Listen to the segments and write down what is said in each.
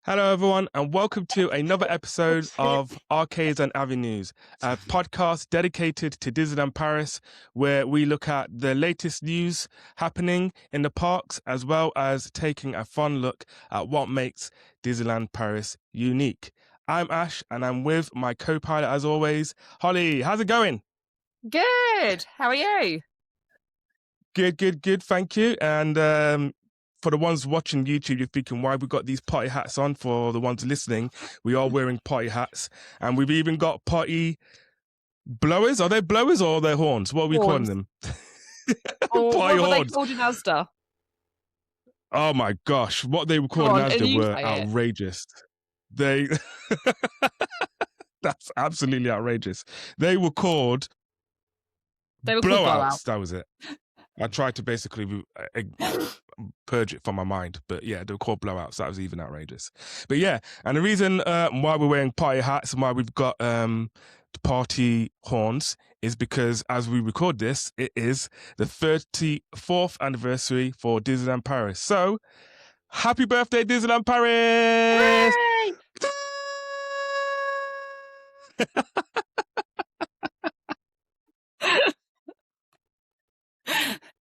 Hello, everyone, and welcome to another episode of Arcades and Avenues, a podcast dedicated to Disneyland Paris, where we look at the latest news happening in the parks, as well as taking a fun look at what makes Disneyland Paris unique. I'm Ash, and I'm with my co-pilot, as always, Holly. How's it going? Good. How are you? Good. Thank you. And for the ones watching YouTube, you're thinking, why we got these party hats on? For the ones listening, we are wearing party hats, and we've even got party blowers. Are they blowers or are they horns? What are we calling them? Or Party what were they horns. called in Asda? Oh my gosh, what they were called in Asda were outrageous. They that's absolutely outrageous. They were called blowouts. That was it. I tried to basically purge it from my mind, but yeah, they were called blowouts. That was even outrageous. But yeah, and the reason why we're wearing party hats and why we've got the party horns is because as we record this, it is the 34th anniversary for Disneyland Paris. So, happy birthday, Disneyland Paris!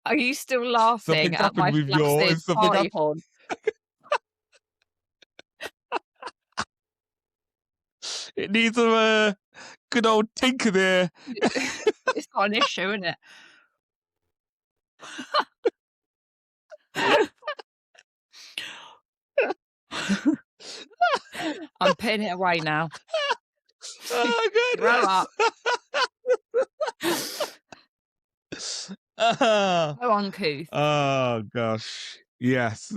Are you still laughing at my flaccid party horn? It needs a good old tinker there. It's got an issue, isn't it? I'm putting it away now. Oh, goodness. Grow up. So uncouth. Oh, gosh. Yes.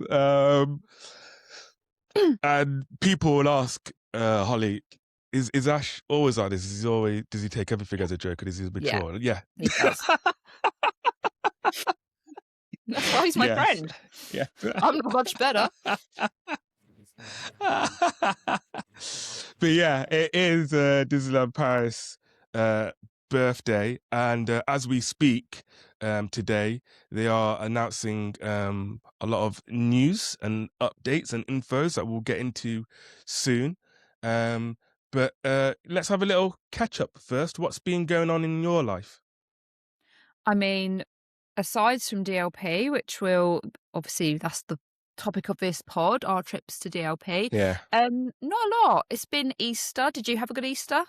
And people will ask, Holly, is Ash always like this? Does he take everything as a joke, or is he mature? Yeah. He does. That's why he's my friend. Yeah. I'm not much better. But yeah, it is Disneyland Paris birthday, and as we speak today, they are announcing a lot of news and updates and infos that we'll get into soon. But let's have a little catch up first. What's been going on in your life? I mean, aside from DLP, which will obviously that's the topic of this pod, our trips to DLP. Yeah. Not a lot. It's been Easter. Did you have a good Easter?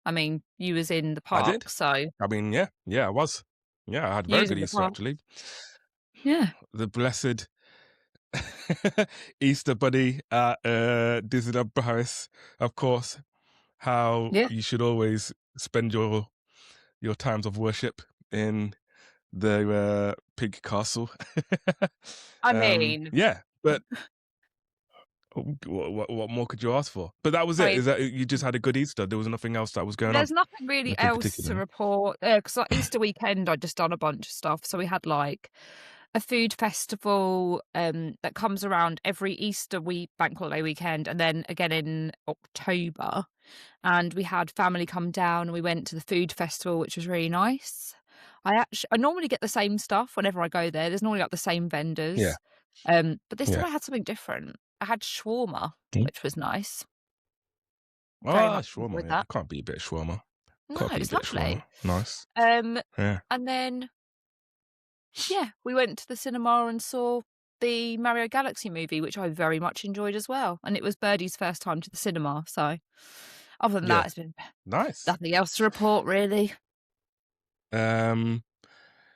I mean, you was in the park, I did. so I mean, yeah, I was. Yeah, I had very good Easter actually. Yeah. The blessed Easter bunny at Disneyland Paris, of course. How you should always spend your times of worship in the pig castle. I mean, yeah, but what more could you ask for? But that was it. Is that you just had a good Easter? There was nothing else that was going on? There's nothing really else to report. Because like Easter weekend, I'd just done a bunch of stuff. So we had like a food festival that comes around every Easter bank holiday weekend, and then again in October. And we had family come down, and we went to the food festival, which was really nice. I normally get the same stuff whenever I go there. There's normally like the same vendors. Yeah. But this time I had something different. I had shawarma, which was nice. Shawarma. Yeah. Can't beat a bit of shawarma. No, it's lovely. Nice. And then, we went to the cinema and saw the Mario Galaxy movie, which I very much enjoyed as well. And it was Birdie's first time to the cinema. So other than that, it's been nice. Nothing else to report, really.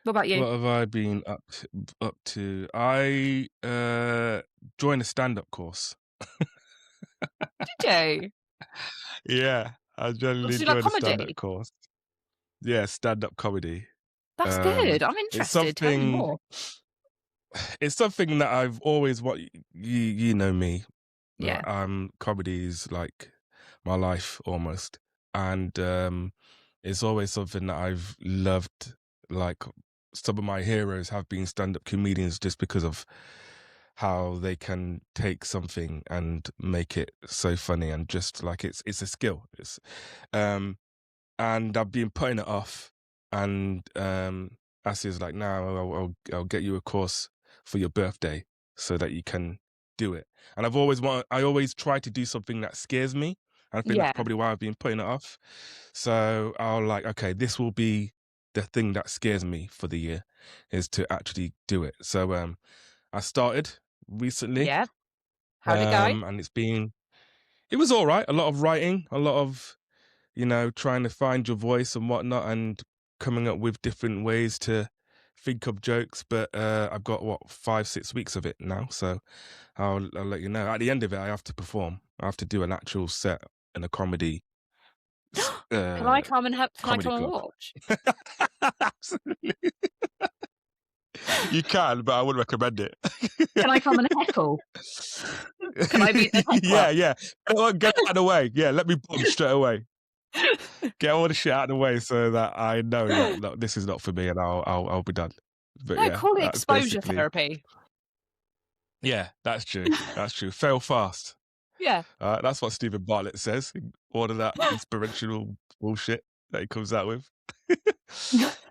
What about you? What have I been up to? I joined a stand-up course. Did you? Yeah, I generally joined a stand-up course. Yeah, stand-up comedy. That's good. I'm interested. Tell me more. It's something that I've always you know me. Yeah. Comedy is like my life almost, and it's always something that I've loved. Like some of my heroes have been stand-up comedians just because of how they can take something and make it so funny, and just like it's a skill. And I've been putting it off, and Asia's like, "No, I'll get you a course for your birthday so that you can do it. And I always try to do something that scares me. I think that's probably why I've been putting it off. So I'll like, okay, this will be the thing that scares me for the year, is to actually do it. So I started recently. Yeah. How'd it go? And it was all right. A lot of writing, a lot of, trying to find your voice and whatnot, and coming up with different ways to think of jokes. But I've got 5-6 weeks of it now, so I'll let you know. At the end of it, I have to perform. I have to do an actual set in a comedy. Can I come and club. watch? Absolutely. You can, but I wouldn't recommend it. Can I come and heckle? Can I be the heckler? Yeah. Get out of the way. Yeah, let me bomb straight away. Get all the shit out of the way so that I know that this is not for me, and I'll be done. But No, yeah, call it exposure basically... therapy. Yeah, that's true. That's true. Fail fast. Yeah. That's what Stephen Bartlett says. All of that inspirational bullshit that he comes out with.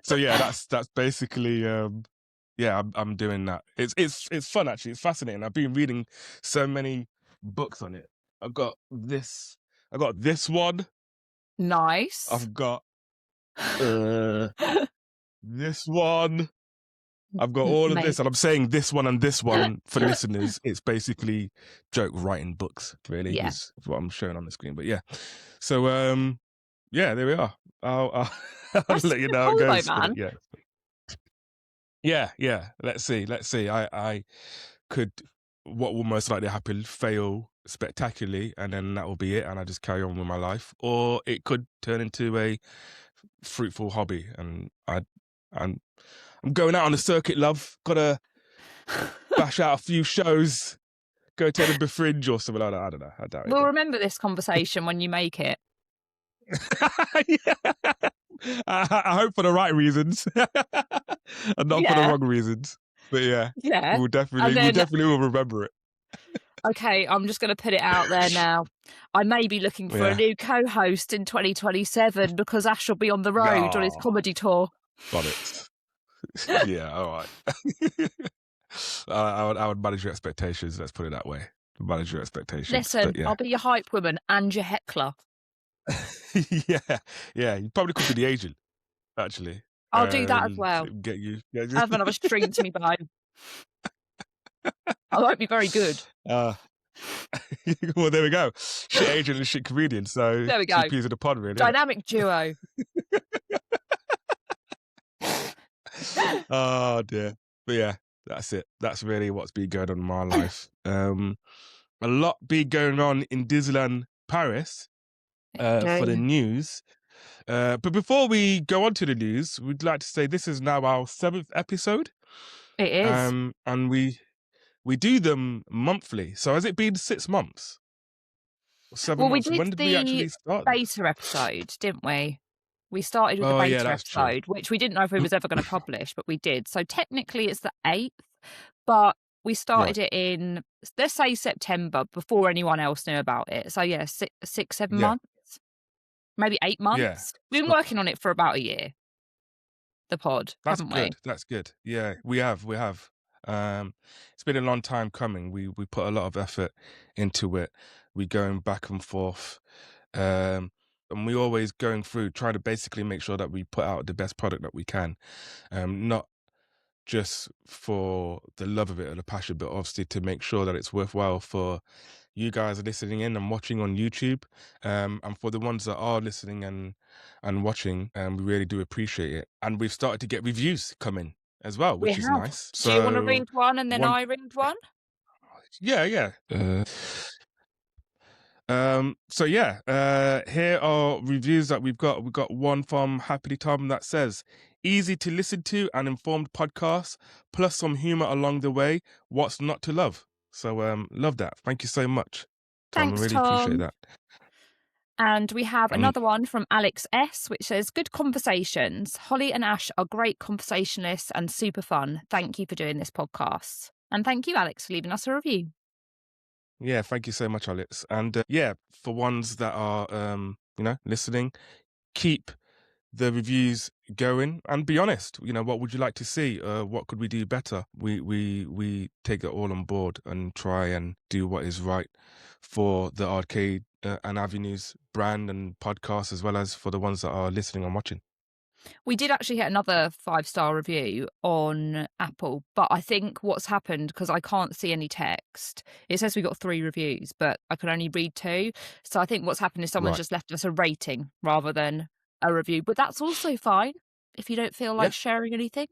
So yeah, that's basically I'm doing that. It's fun, actually. It's fascinating. I've been reading so many books on it. I've got this one. Nice. I've got this one. I've got all of this, and I'm saying this one and this one for listeners. It's basically joke writing books, really, is what I'm showing on the screen. But yeah, so there we are. I'll let you know how it goes. Though, man. Yeah. Let's see. I could, what will most likely happen, fail spectacularly, and then that will be it, and I just carry on with my life, or it could turn into a fruitful hobby, and I'm going out on the circuit, love. Gotta bash out a few shows, go to the Fringe or something like that. I don't know. I doubt it. We'll remember this conversation when you make it. I hope for the right reasons, and not for the wrong reasons. But yeah, we definitely will remember it. Okay, I'm just going to put it out there now. I may be looking for a new co-host in 2027 because Ash will be on the road on his comedy tour. Got it. Yeah, all right. I would manage your expectations. Let's put it that way. Manage your expectations. Listen, I'll be your hype woman and your heckler. Yeah. You probably could be the agent, actually. I'll do that as well. Get you. Have another string to me bow. I won't be very good. Well, there we go. Shit agent and shit comedian. So there we go. 2 peas in a pod, really. Dynamic duo. Oh dear. But yeah, that's it. That's really what's been going on in my life. A lot been going on in Disneyland Paris for the news. But before we go on to the news, we'd like to say this is now our 7th episode. It is. And we do them monthly. So has it been 6 months? Or 7 months? When did we actually start? Beta episode, didn't we? We started with the beta episode, which we didn't know if we was ever going to publish, but we did. So technically it's the 8th, but we started it in, let's say, September, before anyone else knew about it. So yeah, 6-7 months, maybe 8 months. Yeah. We've been working on it for about a year. The pod, haven't we? That's good. Yeah, we have. It's been a long time coming. We put a lot of effort into it. We're going back and forth. And we always going through, trying to basically make sure that we put out the best product that we can. Not just for the love of it or the passion, but obviously to make sure that it's worthwhile for you guys listening in and watching on YouTube. And for the ones that are listening and watching, we really do appreciate it. And we've started to get reviews coming as well, which is nice. Do you want to read one and then I read one? Yeah. So here are reviews that we've got. We've got one from Happily Tom that says, easy to listen to and informed podcast, plus some humor along the way. What's not to love? So love that. Thank you so much, Tom. Thanks, I really Tom. appreciate that. And we have another one from Alex S, which says, good conversations. Holly and Ash are great conversationalists and super fun. Thank you for doing this podcast. And thank you, Alex, for leaving us a review. Yeah, thank you so much, Alex. And for ones that are, listening, keep the reviews going and be honest. What would you like to see? What could we do better? We take it all on board and try and do what is right for the Arcade and Avenues brand and podcast, as well as for the ones that are listening and watching. We did actually get another 5-star review on Apple, but I think what's happened, because I can't see any text, it says we got 3 reviews, but I can only read 2. So I think what's happened is someone's just left us a rating rather than a review. But that's also fine. If you don't feel like sharing anything,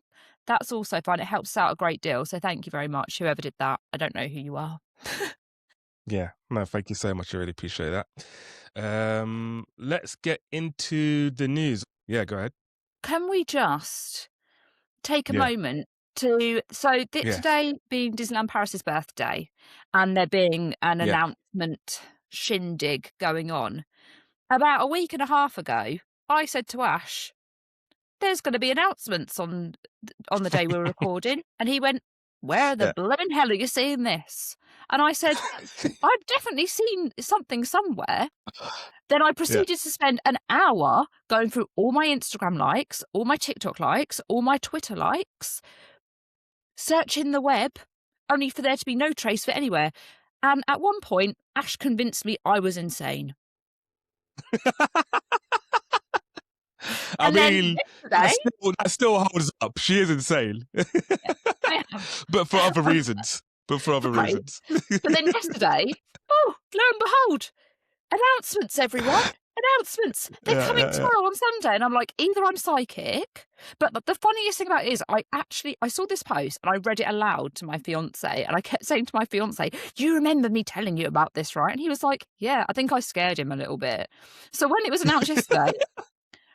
that's also fine. It helps out a great deal. So thank you very much, whoever did that. I don't know who you are. Yeah, no, thank you so much. I really appreciate that. Let's get into the news. Yeah, go ahead. Can we just take a moment to... So today being Disneyland Paris's birthday, and there being an announcement shindig going on, about a week and a half ago, I said to Ash, there's going to be announcements on the day we're recording. And he went, where the blooming hell are you seeing this? And I said, I've definitely seen something somewhere. Then I proceeded to spend an hour going through all my Instagram likes, all my TikTok likes, all my Twitter likes, searching the web, only for there to be no trace of it anywhere. And at one point, Ash convinced me I was insane. I mean, that still holds up. She is insane. But for other reasons. But reasons. But then yesterday, oh, lo and behold, announcements, everyone. Announcements. They're coming tomorrow on Sunday. And I'm like, either I'm psychic, but the funniest thing about it is I saw this post and I read it aloud to my fiance, and I kept saying to my fiance, you remember me telling you about this, right? And he was like, yeah, I think I scared him a little bit. So when it was announced yesterday,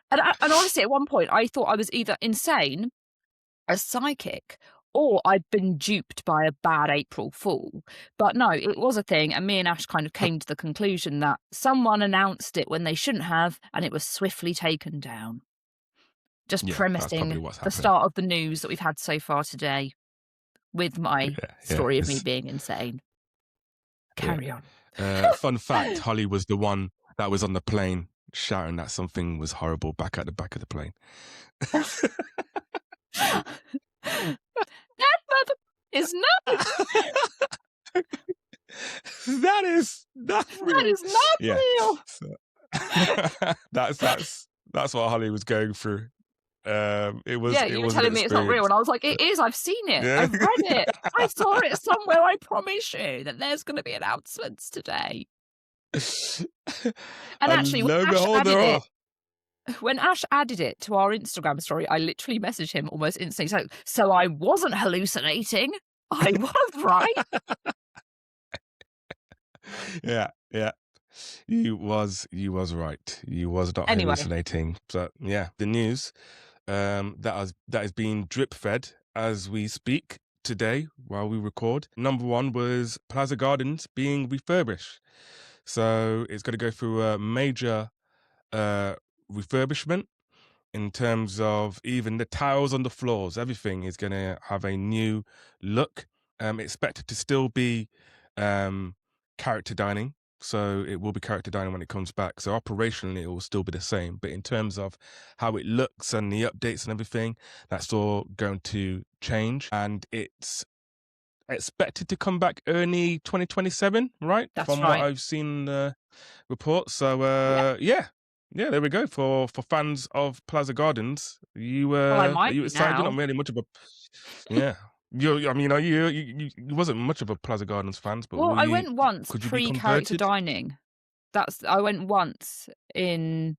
and honestly, at one point, I thought I was either insane, a psychic, or I'd been duped by a bad April Fool. But no, it was a thing, and me and Ash kind of came to the conclusion that someone announced it when they shouldn't have, and it was swiftly taken down. Just premising the start of the news that we've had so far today with my story of me being insane. Carry on. Fun fact, Holly was the one that was on the plane shouting that something was horrible back at the back of the plane. That mother is not. That is not real. So, that's what Holly was going through. It was. Yeah, you were telling me it's not real, and I was like, it is. I've seen it. Yeah. I've read it. I saw it somewhere. I promise you that there's going to be announcements today. And actually, when Ash added it to our Instagram story, I literally messaged him almost instantly. So I wasn't hallucinating. I was right. Yeah. You was right. You was not hallucinating. So yeah, the news that is being drip fed as we speak today while we record. Number one was Plaza Gardens being refurbished. So it's going to go through a major refurbishment in terms of even the tiles on the floors. Everything is going to have a new look. Expected to still be character dining. So it will be character dining when it comes back. So operationally, it will still be the same. But in terms of how it looks and the updates and everything, that's all going to change. And it's expected to come back early 2027, right? That's From right. what I've seen the report. So yeah, there we go. For fans of Plaza Gardens, are you excited? You're not really much of a you wasn't much of a Plaza Gardens fans, but I went once pre-character dining. I went once in,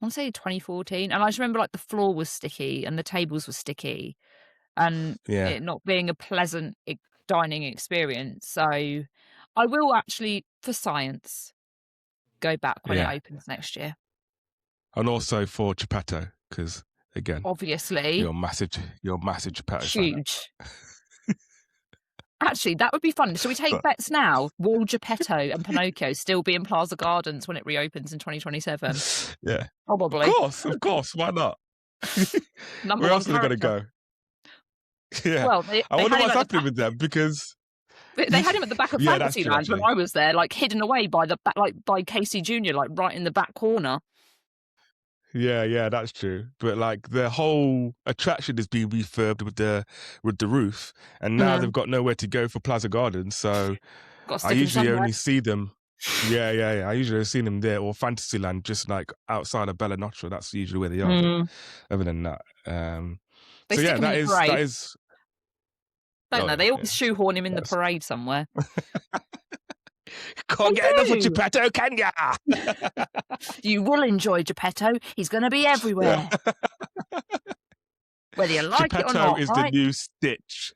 I want to say 2014, and I just remember like the floor was sticky and the tables were sticky, and it not being a pleasant dining experience. So I will actually, for science, go back when it opens next year. And also for Geppetto, because again, obviously, you're massive Geppetto huge fan. Actually, that would be fun. Shall we take bets now? Will Geppetto and Pinocchio still be in Plaza Gardens when it reopens in 2027? Yeah, probably. Of course. Why not? Where else are they going to go? Yeah. Well, I wonder what's happening with them, because they had him at the back of Fantasyland when I was there, like hidden away by by Casey Jr., like right in the back corner. Yeah, that's true. But like the whole attraction is being refurbed with the roof, and now they've got nowhere to go for Plaza Gardens. So Got to I stick 'em usually somewhere. only see them. Yeah. I usually see them there or Fantasyland, just like outside of Bella Nostra. That's usually where they are. But other than that, They so stick yeah, him in the that parade, is. don't Oh they? yeah, They yeah. always shoehorn him in the That's parade somewhere. can't They get enough of do. Geppetto, can ya? You will enjoy Geppetto. He's going to be everywhere, whether you like it or Geppetto not, is the right? new Stitch.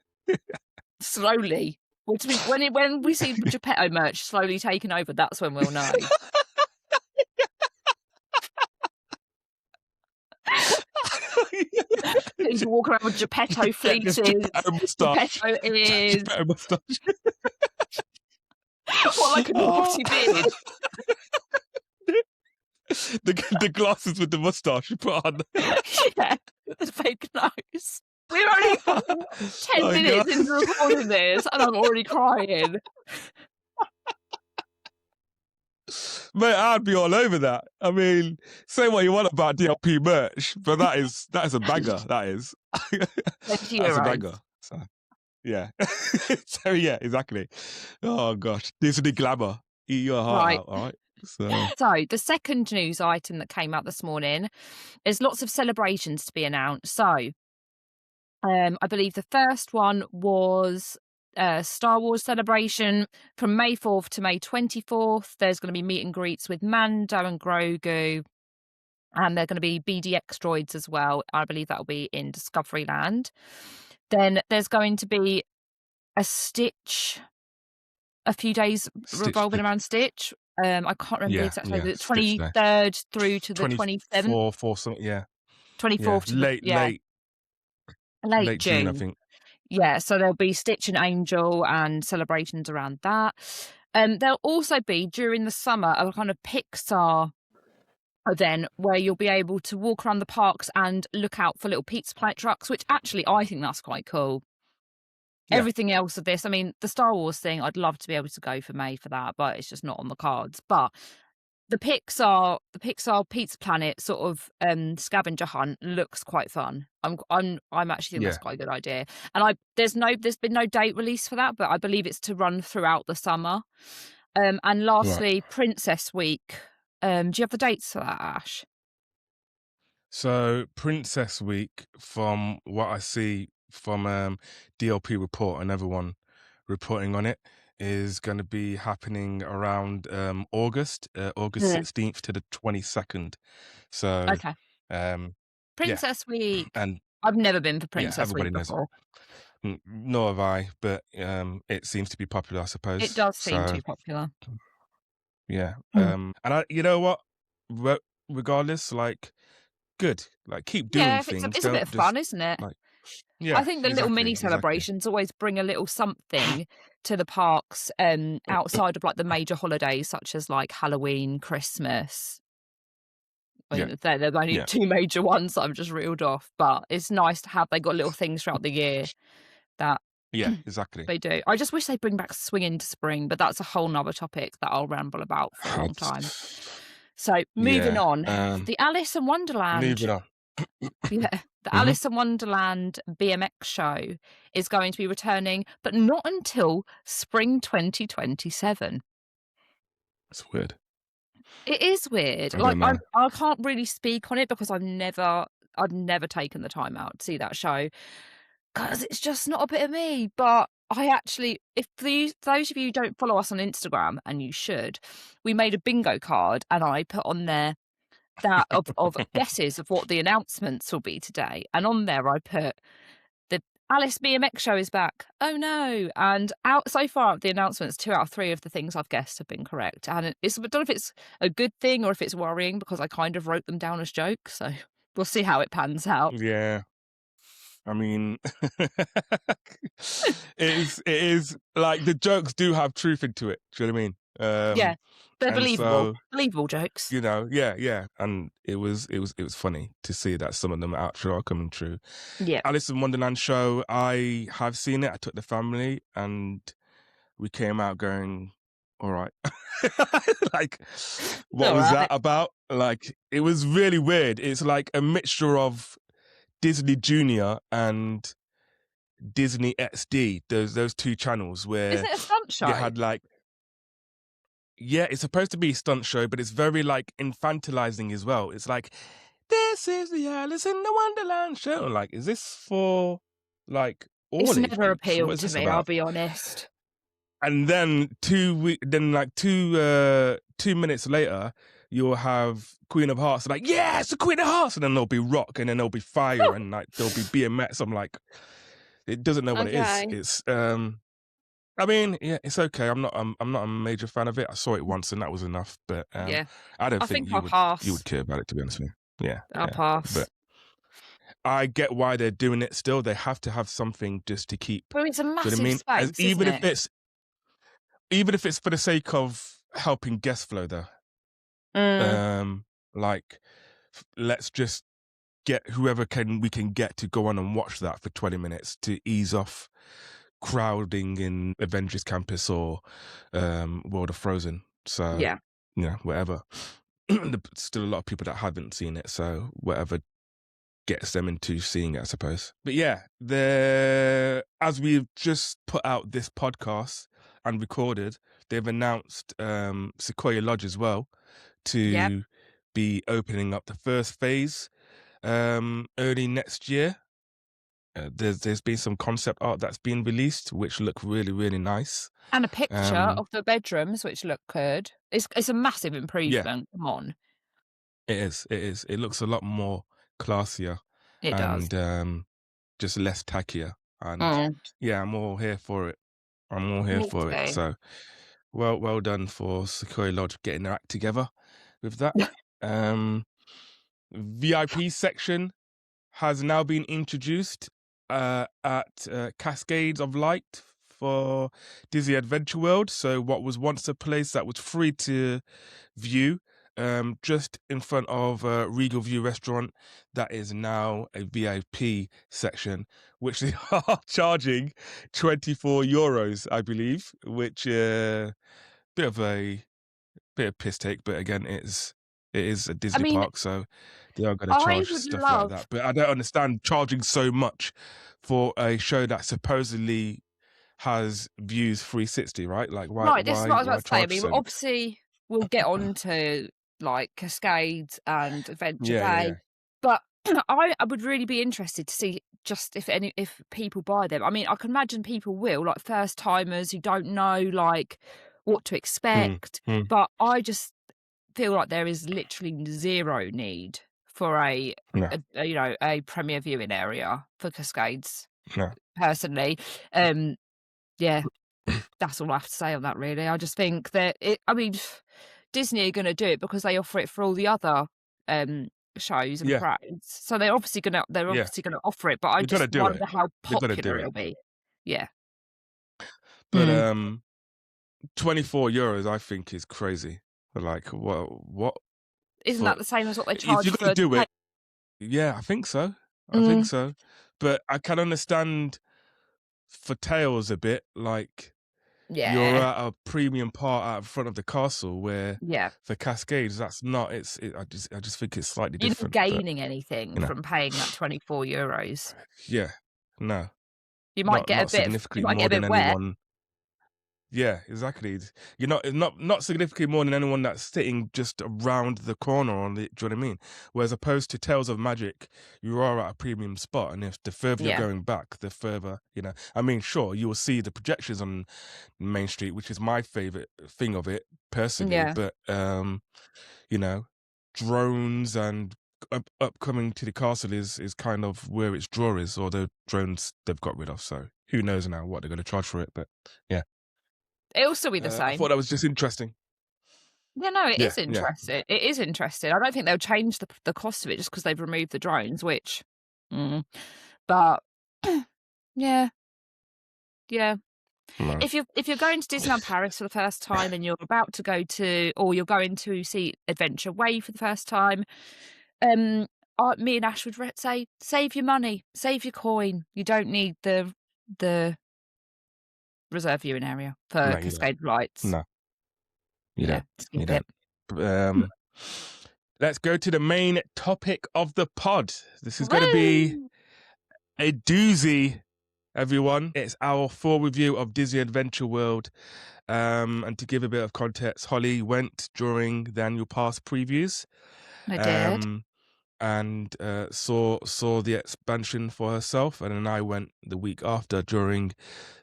Slowly. When we see Geppetto merch slowly taking over, that's when we'll know. People walk around with Geppetto fleeces. Geppetto moustache. Geppetto is Geppetto moustache. what, like a naughty beard? The glasses with the moustache you put on. Yeah, the fake nose. We're only 10 minutes into recording this, and I'm already crying. Mate, I'd be all over that. I mean, say what you want about DLP merch, but that is a banger. That is. That's a banger. So, yeah. So yeah, exactly. Oh gosh, Disney glamour. Eat your heart out, all right? So the second news item that came out this morning is lots of celebrations to be announced. So I believe the first one was Star Wars celebration from May 4th to May 24th. There's going to be meet and greets with Mando and Grogu, and they're going to be BDX droids as well. I believe that'll be in Discoveryland. Then there's going to be a Stitch, a few days revolving around Stitch. I can't remember the exact date. The 23rd through to the 27th. 24th to late June, I think. Yeah, so there'll be Stitch and Angel and celebrations around that. There'll also be during the summer a kind of Pixar event where you'll be able to walk around the parks and look out for little Pizza Planet trucks, which actually I think that's quite cool. Yeah. Everything else of this, I mean, the Star Wars thing, I'd love to be able to go for May for that, but it's just not on the cards. But the Pixar Pizza Planet sort of scavenger hunt looks quite fun. I'm actually think that's quite a good idea. And there's been no date release for that, but I believe it's to run throughout the summer. And lastly, Princess Week. Do you have the dates for that, Ash? So Princess Week, from what I see from DLP report and everyone reporting on it, is going to be happening around August 16th to the 22nd. So okay. Princess Week, and I've never been for Princess Week before. Nor have I, but it seems to be popular, I suppose. It does seem to be popular. Yeah. And you know what? Regardless, like, good. Like, keep doing things. It's a bit of fun, isn't it? Like, I think the little mini celebrations always bring a little something to the parks outside of like the major holidays such as like Halloween, Christmas. I mean, they're only two major ones that I've just reeled off, but it's nice to have. They got little things throughout the year that exactly they do. I just wish they bring back Swing into Spring, but that's a whole nother topic that I'll ramble about for a long time. So moving on, the Alice in Wonderland. Moving on. The Alice in Wonderland BMX show is going to be returning, but not until spring 2027. It's weird. It is weird. I can't really speak on it because I've never taken the time out to see that show because it's just not a bit of me. But I actually, if those of you who don't follow us on Instagram, and you should, we made a bingo card and I put on there that of guesses of what the announcements will be today, and on there I put the Alice BMX show is back. Oh no! And out so far the announcements, 2 out of 3 of the things I've guessed have been correct, and I don't know if it's a good thing or if it's worrying because I kind of wrote them down as jokes. So we'll see how it pans out. Yeah, I mean, it is like the jokes do have truth into it. Do you know what I mean? Yeah, they're believable jokes. You know, yeah, and it was funny to see that some of them actually are coming true. Yeah, Alice in Wonderland show, I have seen it. I took the family, and we came out going, all right. Like, what All was right. that about? Like, it was really weird. It's like a mixture of Disney Junior and Disney XD, those two channels Isn't where it a stunt you show? had like, yeah, it's supposed to be a stunt show, but it's very like infantilizing as well. It's like, this is the Alice in the Wonderland show. Like, is this for like It's all age never groups? What appealed is to this me, I'll about? be honest. And then 2 minutes later, you'll have Queen of Hearts, like, yes, the Queen of Hearts, and then there'll be rock, and then there'll be fire, and like there'll be BMX. I'm like, it doesn't know what it is. Okay. It's I mean, yeah, it's okay. I'm not a major fan of it. I saw it once and that was enough. But Yeah. I don't I think think I'll you would pass. care about it, to be honest with you. Yeah, I'll yeah. pass. But I get why they're doing it still. They have to have something just to keep. Well, it's a Do you know what I massive mean? As space, isn't it? even if it's for the sake of helping guest flow though. Mm, Like let's just get whoever we can get to go on and watch that for 20 minutes to ease off crowding in Avengers Campus or World of Frozen. So, yeah. yeah, whatever. There's still a lot of people that haven't seen it, so whatever gets them into seeing it, I suppose. But yeah, as we've just put out this podcast and recorded, they've announced Sequoia Lodge as well Yep. to be opening up the first phase early next year. There's been some concept art that's been released, which look really, really nice. And a picture Um, of the bedrooms, which look good. It's a massive yeah, improvement. Come on. it is. It is. It looks a lot more classier It does. and just less tackier. And Mm, yeah, I'm all here for it. I'm all here me for it. too. So well done for Sequoia Lodge getting their act together with that. VIP section has now been introduced at Cascades of Light for Disney Adventure World. So what was once a place that was free to view, just in front of Regal View Restaurant, that is now a VIP section, which they are charging €24, I believe, which bit of piss take, but again, it is a I Disney mean, park, so they are going to I charge would stuff like love that. But I don't understand charging so much for a show that supposedly has views 360, right? Like, right, this is what I was about why to say. I charge mean, so much? obviously, we'll get on to, like, Cascades and Adventure Yeah, yeah, Bay, yeah. but I would really be interested to see just if people buy them. I mean, I can imagine people will, like, first-timers who don't know, like, what to Mm, expect, mm, but I just feel like there is literally zero need for no, a premier viewing area for Cascades, no. personally. Um, yeah. That's all I have to say on that, really. I just think that I mean, Disney are gonna do it because they offer it for all the other, um, shows and Yeah, parades. So they're yeah. obviously gonna offer it, but I They've got to just do it. wonder how They've got to do popular it. it'll be. Yeah. But Mm. €24, I think, is crazy. Like, what Isn't for? that the same as what they If you're charge gonna for do ta it, yeah, I think so. I think Mm, so. But I can understand for Tales a bit, like you're yeah, at a premium part out front of the castle where yeah. for Cascades that's not I just think it's slightly You're not different. But gaining anything you know, from paying that €24. yeah. No. You might Not get a not bit significantly you might get more a than bit wet. anyone. Yeah, exactly. You're not significantly more than anyone that's sitting just around the corner on the. Do you know what I mean? Whereas opposed to Tales of Magic, you are at a premium spot, and if the further you're Yeah, going back, the further I mean, sure, you will see the projections on Main Street, which is my favorite thing of it personally. yeah. But you know, drones and upcoming to the castle is kind of where its draw is. Although drones they've got rid of, so who knows now what they're going to charge for it? But yeah. It'll still be the I thought same. that was just interesting. Yeah, no, it Yeah, is yeah, interesting. It is interesting. I don't think they'll change the cost of it just because 'cause they've removed the drones, which mm, but yeah, yeah. no, If you're going to Disneyland Paris for the first time and you're about to go to or you're going to see Adventure Way for the first time, um, me and Ash would say, save your money, save your coin. You don't need the reserve viewing area for no, you don't. Cascade Lights. No, You Yeah, don't. You skip it. don't. Let's go to the main topic of the pod. This is going to be Woo! a doozy, everyone. It's our full review of Disney Adventure World. And to give a bit of context, Holly went during the annual pass previews. I did. And saw the expansion for herself, and then I went the week after during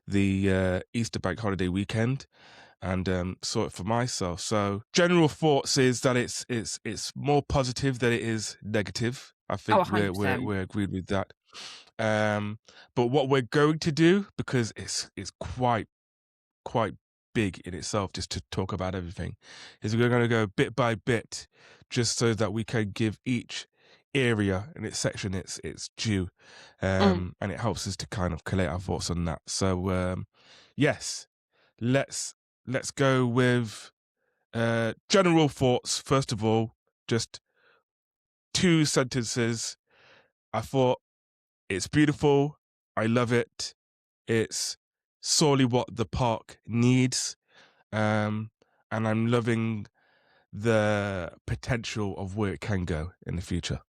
the Easter bank holiday weekend, and saw it for myself. So general thoughts is that it's more positive than it is negative. I Oh, think we're 100%. agreed with that. But what we're going to do, because it's quite big in itself, just to talk about everything, is we're going to go bit by bit, just so that we can give each area and its section its due, and it helps us to kind of collate our thoughts on that. So yes, let's go with general thoughts first of all. Just 2 sentences. I thought it's beautiful. I love it. It's sorely what the park needs. And I'm loving the potential of where it can go in the future.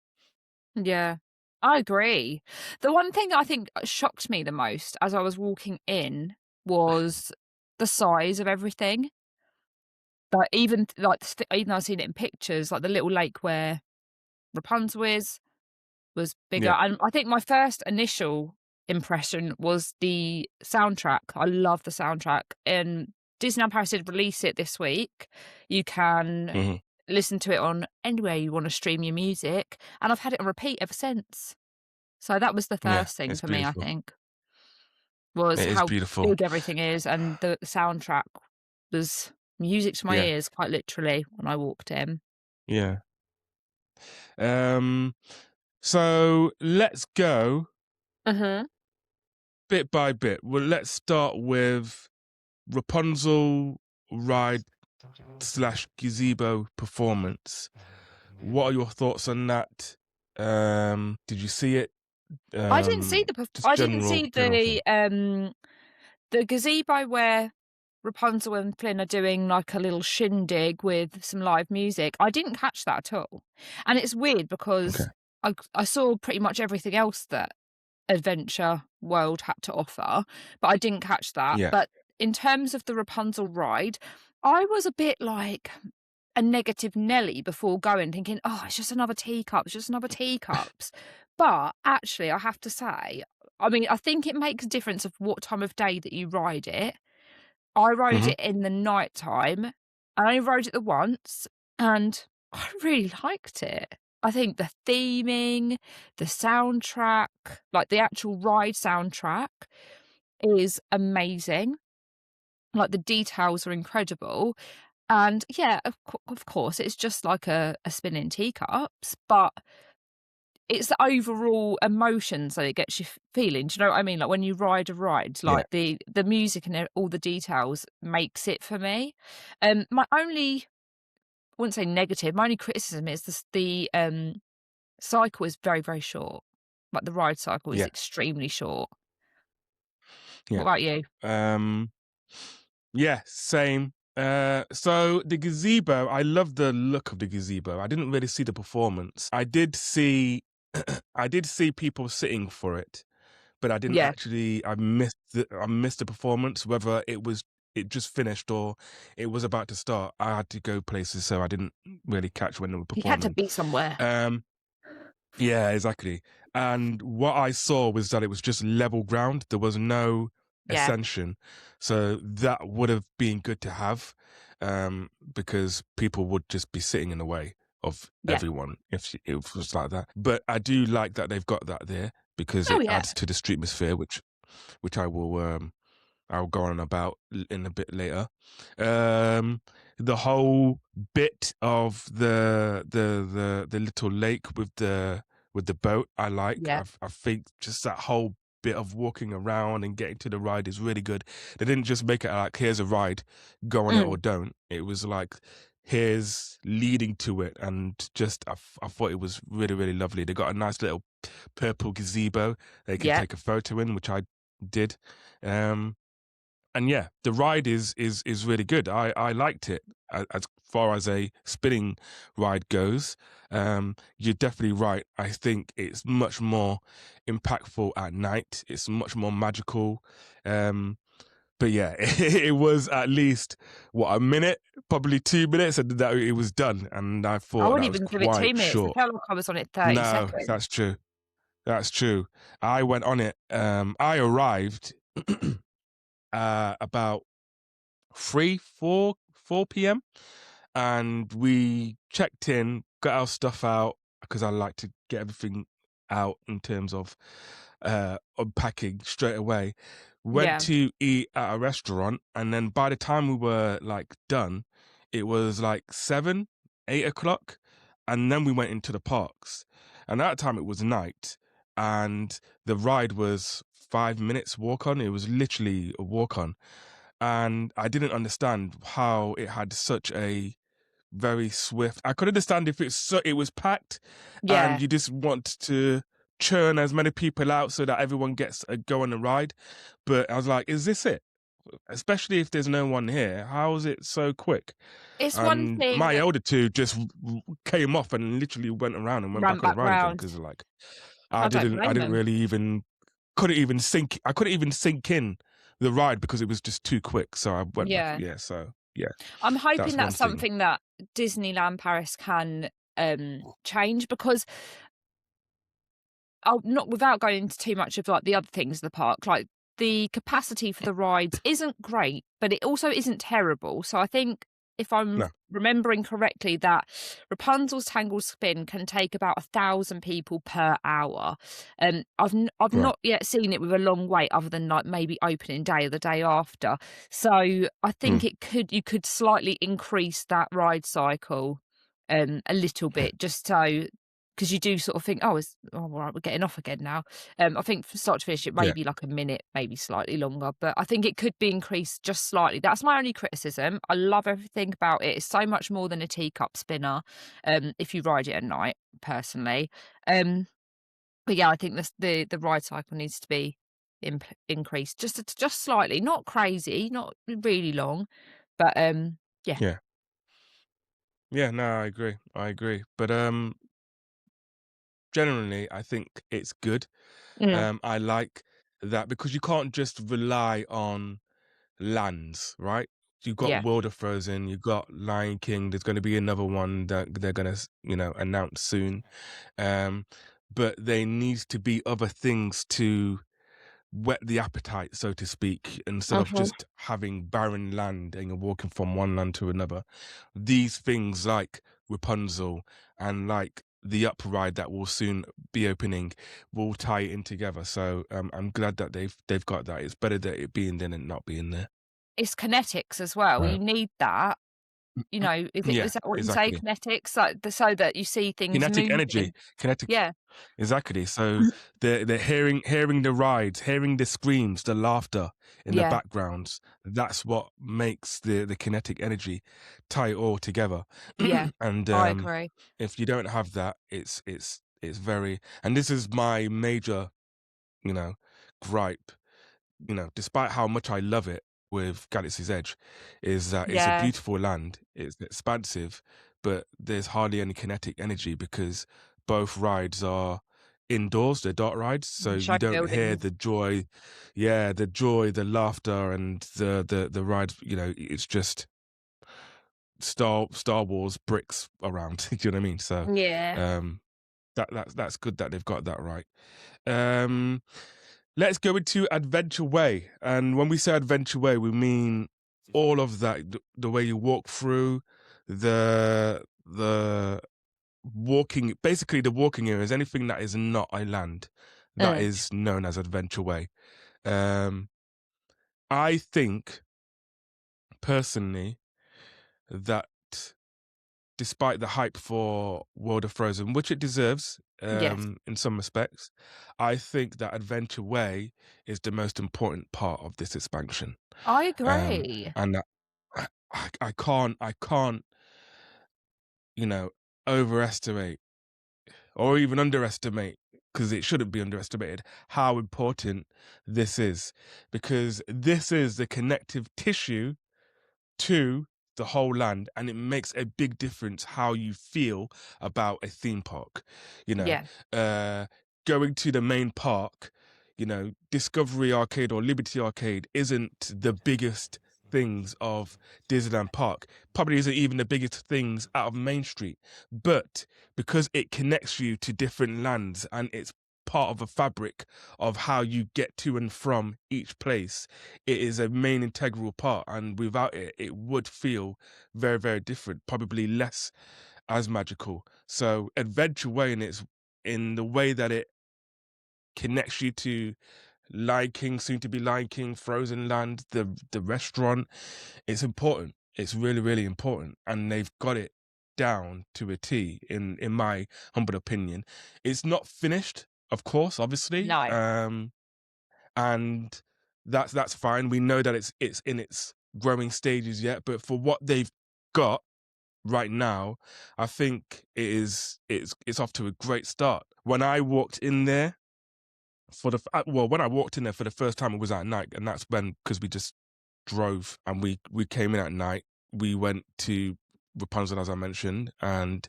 Yeah, I agree. The one thing that I think shocked me the most as I was walking in was the size of everything. Like, even even though I've seen it in pictures, like the little lake where Rapunzel is was bigger. Yeah. And I think my first initial impression was the soundtrack. I love the soundtrack. And Disneyland Paris did release it this week. You can Mm-hmm. listen to it on anywhere you want to stream your music. And I've had it on repeat ever since. So that was the Yeah, first thing it's for me, I beautiful. think, was It is how beautiful. big everything is. And the soundtrack was music to my Yeah. ears, quite literally, when I walked in. Yeah. So let's go bit by bit. Well, let's start with Rapunzel ride / gazebo performance. What are your thoughts on that? Did you see it? I didn't see Just general thought. the gazebo where Rapunzel and Flynn are doing like a little shindig with some live music. I didn't catch that at all. And it's weird Okay. because I saw pretty much everything else that Adventure World had to offer, but I didn't catch that. Yeah. But in terms of the Rapunzel ride, I was a bit like a negative Nelly before going, thinking, oh, it's just another teacup, it's just another teacups. But actually, I have to say, I mean, I think it makes a difference of what time of day that you ride it. I rode Mm-hmm. it in the night time. I only rode it the once, and I really liked it. I think the theming, the soundtrack, like the actual ride soundtrack is amazing. Like, the details are incredible. And yeah, of course, it's just like a spinning teacups, but it's the overall emotions that it gets you feeling. Do you know what I mean? Like when you ride a ride, Yeah. like the music and all the details makes it for me. My only, I wouldn't say negative, my only criticism is the cycle is very, very short. Like the ride cycle is Yeah. extremely short. What Yeah. about you? Yeah, same. So the gazebo, I love the look of the gazebo. I didn't really see the performance. I did see I did see people sitting for it, but I didn't Yeah, actually. I missed the performance. Whether it just finished or it was about to start. I had to go places, so I didn't really catch when they were you had to performing. be somewhere. Um, yeah, exactly. And what I saw was that it was just level ground. There was no Yeah, ascension, so that would have been good to have, because people would just be sitting in the way of yeah. everyone if it was like that. But I do like that they've got that there because Oh it yeah, adds to the streetmosphere, which I'll go on about in a bit later. The whole bit of the little lake with the boat, I like. yeah. I think just that whole bit of walking around and getting to the ride is really good. They didn't just make it like, here's a ride, go on it or don't. It was like, here's leading to it, and just I thought it was really, really lovely. They got a nice little purple gazebo they can Yeah. take a photo in, which I did. And and yeah, the ride is really good. I liked it as far as a spinning ride goes. You're definitely right. I think it's much more impactful at night. It's much more magical. Um, but yeah, it was at least what, a minute, probably 2 minutes, and that it was done. And I I thought wouldn't that was even give it quite 2 minutes. I short. felt like I was on it 30 No, seconds. that's true. That's true. I went on it. I arrived about 4 p.m. and we checked in, got our stuff out because I like to get everything out in terms of unpacking straight away. Went Yeah. to eat at a restaurant, and then by the time we were like done, it was like 7, 8 o'clock, and then we went into the parks. And at that time, it was night, and the ride was 5 minutes walk on. It was literally a walk on, and I didn't understand how it had such a very swift. I could understand if it was packed, and Yeah. you just want to churn as many people out so that everyone gets a go on the ride. But I was like, is this it? Especially if there's no one here. How is it so quick? It's one And my thing elder two just came off and literally went around and went ran back on the back ride again round. because like I don't I blame didn't them. really even couldn't even sink. I couldn't even sink in the ride because it was just too quick. So I went back. Yeah. Yeah. So yeah, I'm hoping that's one that's thing. something that Disneyland Paris can, change because oh, not without going into too much of, like, the other things in the park, like, the capacity for the rides isn't great, but it also isn't terrible, so I think if I'm No. remembering correctly that Rapunzel's Tangled Spin can take about 1,000 people per hour, I've Right. not yet seen it with a long wait other than, like, maybe opening day or the day after, so I Hmm. think you could slightly increase that ride cycle, a little bit just so 'cause you do sort of think, "Oh, all right, we're getting off again now." I think from start to finish, it may Yeah. be like a minute, maybe slightly longer, but I think it could be increased just slightly. That's my only criticism. I love everything about it. It's so much more than a teacup spinner, if you ride it at night, personally. Um, but yeah, I think the ride cycle needs to be increased just slightly, not crazy, not really long, but, yeah. Yeah. Yeah. No, I agree. I agree. But generally, I think it's good. Mm, I like that because you can't just rely on lands, right? You got yeah. World of Frozen, you got Lion King. There's going to be another one that they're going to, announce soon. Um, but there needs to be other things to whet the appetite, so to speak, instead of Mhm. just having barren land and you're walking from one land to another. These things like Rapunzel and like the upride that will soon be opening will tie it in together. So I'm glad that they've got that. It's better that it being there than not being there. It's kinetics as well. You Right. need that. You know, Yeah, is that what you say, exactly. kinetics? Like, so that you see things Kinetic energy, moving. kinetic. Yeah, Exactly. So they're hearing the rides, hearing the screams, the laughter in the yeah, backgrounds. That's what makes the kinetic energy tie it all together. yeah. And I agree. if you don't have that, it's very. And this is my major, you know, gripe. Despite how much I love it with Galaxy's Edge, is that it's a Yeah, beautiful land, it's expansive, but there's hardly any kinetic energy because both rides are indoors, they're dark rides, so show you don't hear buildings. the joy, yeah, the joy, the laughter, and the rides. It's just Star Wars bricks around. Do you know what I mean? So, Yeah. um, that's good that they've got that right. Um, let's go into Adventure Way. And when we say Adventure Way, we mean all of that. The way you walk through the walking, basically the walking areas, anything that is not a land, that Mm. is known as Adventure Way. Um, I think personally that despite the hype for World of Frozen, which it deserves, Yes. in some respects, I think that Adventure Way is the most important part of this expansion. I Um, agree. and that I can't, you know, overestimate or even underestimate. because it shouldn't be underestimated, how important this is, because this is the connective tissue to the whole land, and it makes a big difference how you feel about a theme park. You know, Yeah. going to the main park, you know, Discovery Arcade or Liberty Arcade isn't the biggest things of Disneyland Park. Probably isn't even the biggest things out of Main Street. But because it connects you to different lands and it's part of a fabric of how you get to and from each place, it is a main integral part, and without it, it would feel very, very different, probably less as magical. So Adventure Way in the way that it connects you to Lion King, soon to be Lion King, Frozen Land, the restaurant, it's important. It's really, really important, and they've got it down to a T. In my humble opinion, it's not finished, of course, obviously, No. and that's fine. We know that it's in its growing stages yet, but for what they've got right now, I think it's off to a great start. When I walked in there when I walked in there for the first time, it was at night, and that's when, because we just drove and we came in at night. We went to Rapunzel, as I mentioned, and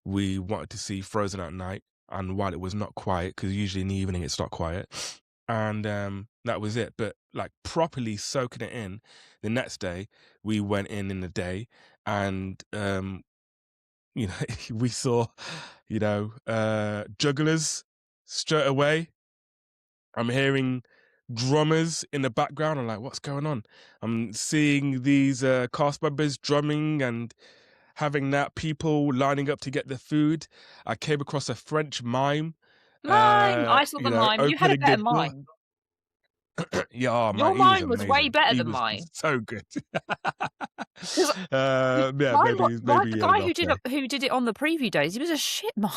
we wanted to see Frozen at night. And while it was not quiet, because usually in the evening it's not quiet, and that was it. But like properly soaking it in, the next day we went in the day, and you know, we saw, you know, jugglers straight away. I'm hearing drummers in the background. I'm like, what's going on? I'm seeing these cast members drumming and having that, people lining up to get the food. I came across a French mime, Mime! I saw you the know, mime. You had a opening the better door. mime. Yeah, oh Your man, he was mime was way amazing. better He than was mine. so good. 'Cause Yeah, mine maybe the he had an guy off day. who did it on the preview days, he was a shit mime.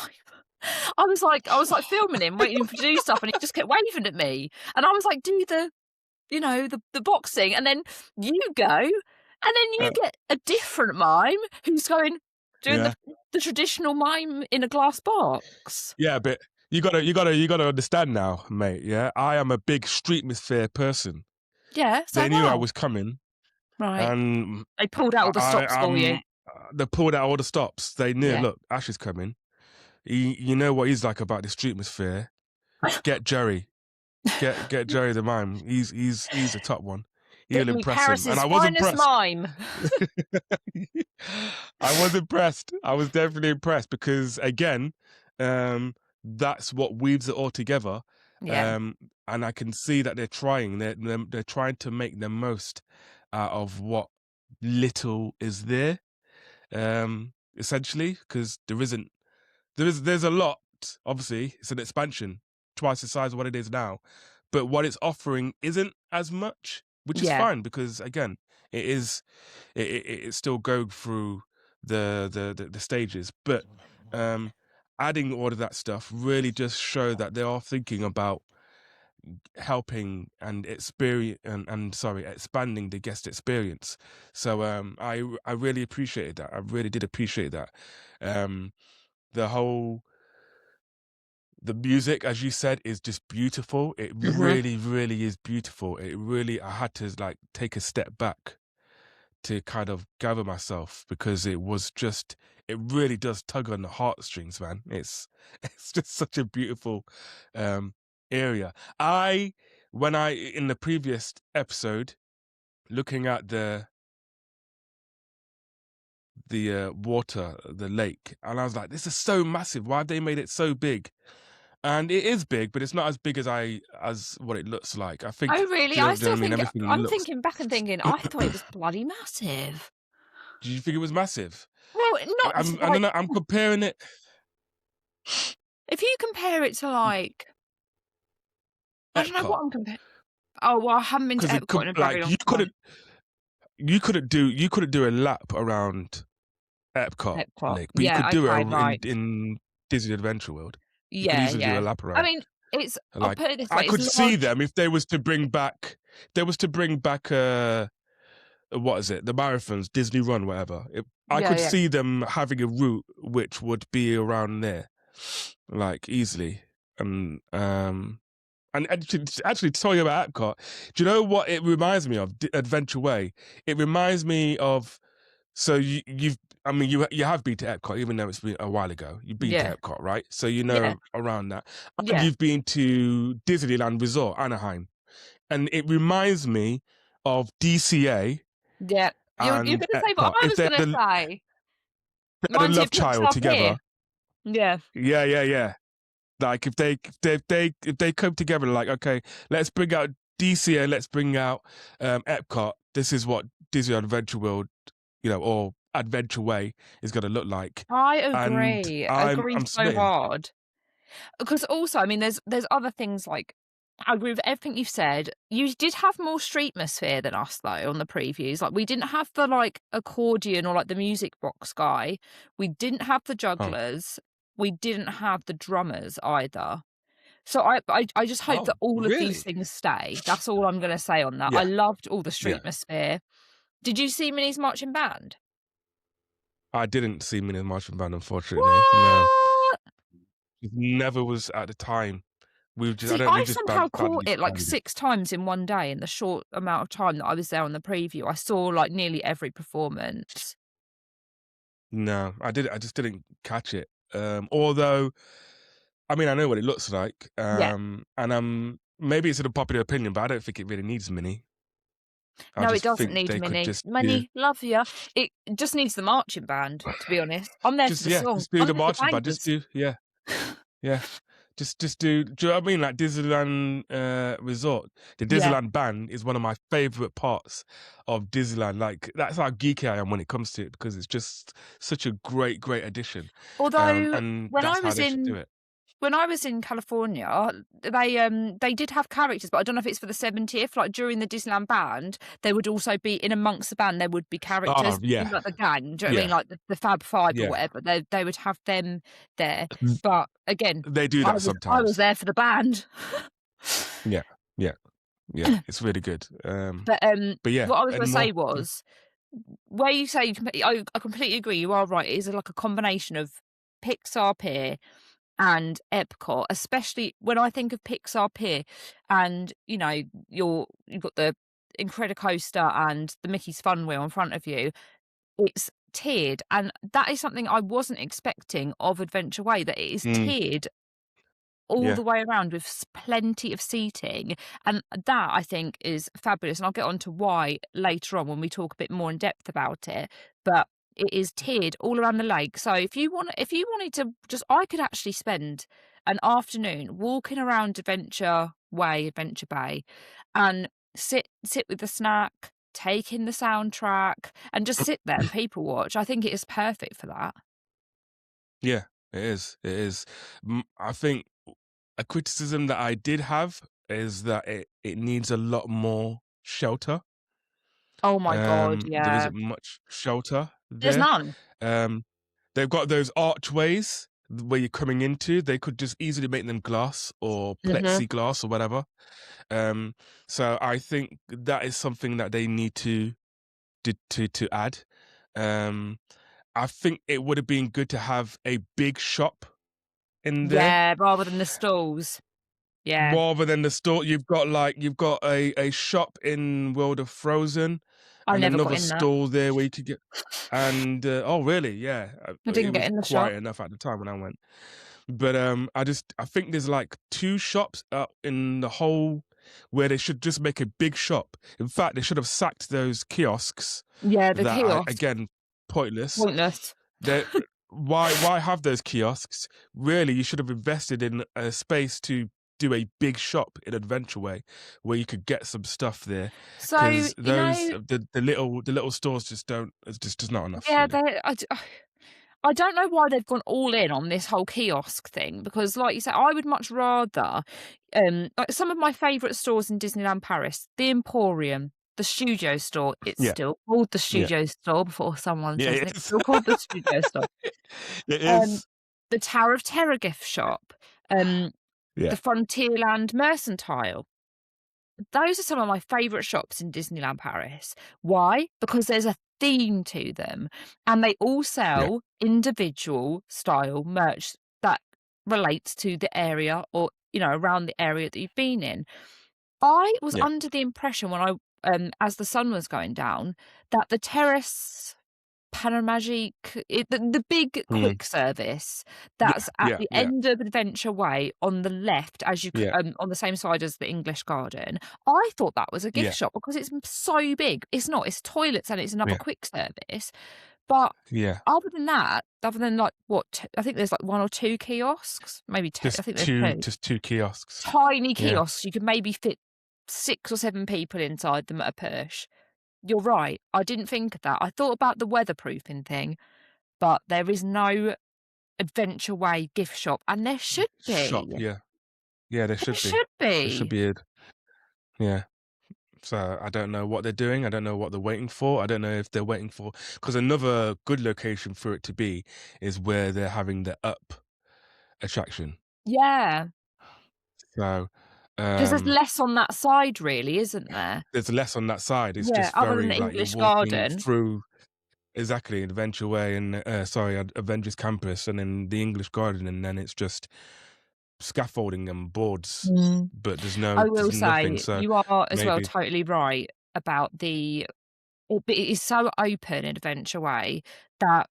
I was like filming him, waiting for him to do stuff, and he just kept waving at me. And I was like, "Do the, you know, the boxing," and then you go, and then you get a different mime who's doing Yeah, the traditional mime in a glass box. yeah, but you gotta understand now, mate. Yeah, I am a big streetmosphere person. Yeah, so They knew I am was coming, I. Right. and They pulled out all the stops for you. they pulled out all the stops. They knew, Yeah. look, Ash is coming. You know what he's like about the streetmosphere. Get Jerry. Get Jerry the mime. He's the top one. Get He'll me impress him. And Paris's I was finest impressed. mime. I was impressed. I was definitely impressed because, again, that's what weaves it all together. Yeah. And I can see that they're trying. They're trying to make the most out of what little is there. Essentially, because there's a lot. Obviously, it's an expansion, twice the size of what it is now, but what it's offering isn't as much, which is Yeah. fine because, again, it's still going through the stages, but adding all of that stuff really just show that they are thinking about helping and expanding the guest experience. So I really appreciated that. I really did appreciate that. The music, as you said, is just beautiful. It really, really is beautiful. I had to like take a step back to kind of gather myself because it really does tug on the heartstrings, man. It's just such a beautiful area. In the previous episode, looking at the water, the lake, and I was like, this is so massive. Why have they made it so big? And it is big, but it's not as big as what it looks like. I think. Oh, really? Do you know I what I still mean? think Everything I'm looks. thinking back and thinking, I thought it was bloody massive. Do you think it was massive? Well, not I like don't know. I'm comparing it. if you compare it to like I don't know Epcot, what I'm comparing. Oh, well, I haven't been to because Epcot in a very long you time. couldn't do a lap around Epcot Epcot. Lake, but you Yeah, could do okay, it right. in Disney Adventure World. You could Yeah, easily do a yeah. lap I around. mean, I'll Like put it this I way, could it's see large. them if they was to bring back. What is it? The marathons, Disney Run, whatever. I could see them having a route which would be around there, like easily. And actually, to tell you about Epcot, do you know what it reminds me of? Adventure Way. It reminds me of. So you have been to Epcot, even though it's been a while ago. You've been to Yeah. Epcot, right? So you Yeah. know around that, and Yeah. you've been to Disneyland Resort, Anaheim, and it reminds me of DCA Yeah. You're and gonna say what Epcot. I If was they're gonna say. the Reminds me love of Pixar child Pier. together, Yeah. yeah. Like if they come together, like, okay, let's bring out DCA, let's bring out Epcot. This is what Disney Adventure World, or Adventure Way is going to look like. I And agree. I'm Agree so smitten. hard. Because also, I mean, there's other things like I agree with everything you've said. You did have more streetmosphere than us though on the previews. Like we didn't have the like accordion or like the music box guy. We didn't have the Oh, jugglers. We didn't have the drummers either. So I just hope oh, that all of these really? things stay. That's all I'm gonna say on that. I Yeah, loved all the yeah. streetmosphere. Did you see Minnie's marching band? I didn't see Minnie's Marching Band, unfortunately. No, What? it never was at the time. I See, don't. We I just somehow caught badly it like spotted it. 6 times in one day in the short amount of time that I was there on the preview. I saw, like, nearly every performance. No, I just didn't catch it. Although, I mean, I know what it looks like. Yeah. And maybe it's a popular opinion, but I don't think it really needs Minnie. I No, it just doesn't think need they could Minnie. just do Minnie, love ya. It just needs the marching band, to be honest. I'm there for just the song. just do I'm the there for the marching band. Just bangers. do yeah. Just do. Do you know what I mean? Like Disneyland Resort. The Yeah. Disneyland band is one of my favorite parts of Disneyland. Like that's how geeky I am when it comes to it because it's just such a great addition. Although, And when that's I how was they should do in it. When I was in California, they did have characters, but I don't know if it's for the 70th. Like during the Disneyland band, there would also be in amongst the band there would be Oh characters, yeah, like the gang. Do you know what I mean? yeah, Like the Fab Five or yeah. whatever. They would have them there. But again, They do that I was sometimes. there for the band. Yeah, yeah, yeah. It's really good. But But yeah, what I was going and to say more. Yeah. was where you say I completely agree. You are right. It is like a combination of Pixar Pier and Epcot, especially when I think of Pixar Pier and, you've got the Incredicoaster and the Mickey's Fun Wheel in front of you. It's tiered, and that is something I wasn't expecting of Adventure Way, that it is Mm, tiered all yeah, the way around with plenty of seating, and that I think is fabulous, and I'll get on to why later on when we talk a bit more in depth about it, but it is tiered all around the lake. So if you wanted to just I could actually spend an afternoon walking around Adventure Way, Adventure Bay, and sit with the snack, take in the soundtrack, and just sit there and people watch. I think it is perfect for that. yeah. It is. It is. I think a criticism that I did have is that it needs a lot more shelter. Oh my god, There yeah. isn't much shelter There's there. none. Um, they've got those archways where you're coming into. They could just easily make them glass or Mhm. plexiglass or whatever. So I think that is something that they need to add. Um, I think it would have been good to have a big shop in there Yeah, rather than the stalls. Yeah, rather than the store. You've got a shop in World of Frozen I and never got another in that. store there where you could get. And oh, really? Yeah, I it didn't get was in the shop. quiet enough at the time when I went. But I think there's like two shops in the whole where they should just make a big shop. In fact, they should have sacked those kiosks Yeah, the that are kiosk. again pointless. Pointless. They why have those kiosks? Really, you should have invested in a space to do a big shop in Adventure Way where you could get some stuff there So, because the little stores just don't. It's just not enough yeah, really. I don't know why they've gone all in on this whole kiosk thing because, like you said, I would much rather, like some of my favourite stores in Disneyland Paris, the Emporium, the Studio Store. It's Yeah, still called the yeah, Studio Store before someone yeah. says it. It's It is. still called the Studio Store. It Um, is. the Tower of Terror gift shop, um, Yeah, the Frontierland Mercantile. Those are some of my favourite shops in Disneyland Paris. Why? Because there's a theme to them, and they all yeah, sell individual style merch that relates to the area or, around the area that you've been in. I was Yeah. under the impression when as the sun was going down, that the Terrace Panamagique, the big quick service that's at the Yeah. end of Adventure Way on the left, as you Yeah. on the same side as the English Garden. I thought that was a gift Yeah. shop because it's so big. It's not. It's toilets and it's another Yeah. quick service. But Yeah. other than that, other than like I think there's like 1 or 2 kiosks, maybe 2. I think there's 2 Just two kiosks. tiny Yeah. kiosks. You could maybe fit 6 or 7 people inside them at a push. You're right. I didn't think of that. I thought about the weatherproofing thing, but there is no Adventure Way gift shop, and there should Shop. be. Yeah. Yeah, there There should be. should There should be. be it. Yeah. So I don't know what they're doing. I don't know what they're waiting for. I don't know if they're waiting for, because another good location for it to be is where they're having the Up attraction. Yeah. So 'Cause there's less on that side really, isn't there? there's less on that side. It's Yeah, just other than very the like you're English walking Garden. through exactly Adventure Way and Avengers Campus, and then the English Garden, and then it's just scaffolding and boards, but there's I will nothing. say, So you are as well maybe totally right about but it is so open in Adventure Way that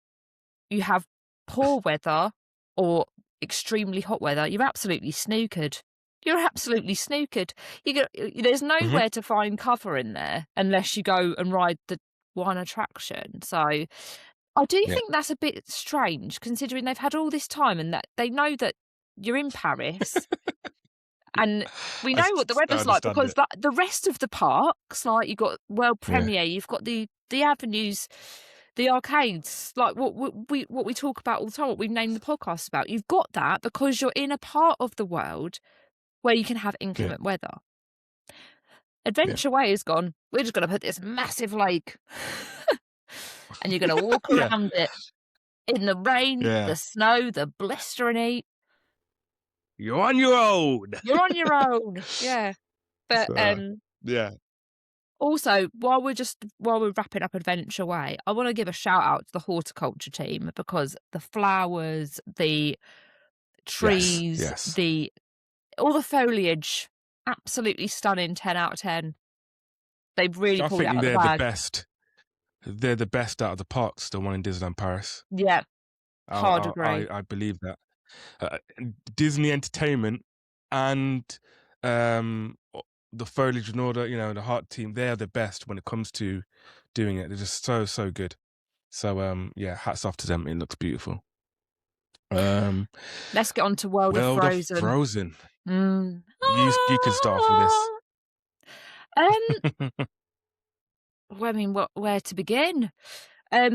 you have poor weather or extremely hot weather, you're absolutely snookered. You're absolutely snookered. There's Mhm. nowhere to find cover in there unless you go and ride the one attraction. So I do Yeah. think that's a bit strange considering they've had all this time and that they know that you're in Paris and we know what the I weather's like understand because it. the rest of the parks, like you've got World Yeah. Premiere, you've got the avenues, the arcades, like what we talk about all the time, what we've named the podcast about. You've got that because you're in a part of the world where you can have Yeah. inclement weather. Yeah. Adventure Way has gone, we're just going to put this massive lake and you're going to walk Yeah. around it in the rain, Yeah. the snow, the blistering heat. You're on your own. You're on your own. Yeah. But So, yeah. also, while we're wrapping up Adventure Way, I want to give a shout out to the horticulture team because the flowers, the Yes. trees, Yes. all the foliage, absolutely stunning. 10 out of 10. They've really I pulled it think out of the they're the bag. best. They're the best out of the parks, the one in Disneyland Paris. Yeah, hard agree. I believe that. Disney Entertainment and the foliage and all the the heart team, they're the best when it comes to doing it. They're just so good. So yeah, hats off to them. It looks beautiful. Let's get on to World of World of Frozen. Frozen. Mm. You can start off with Um, this. well, I mean, where to begin? I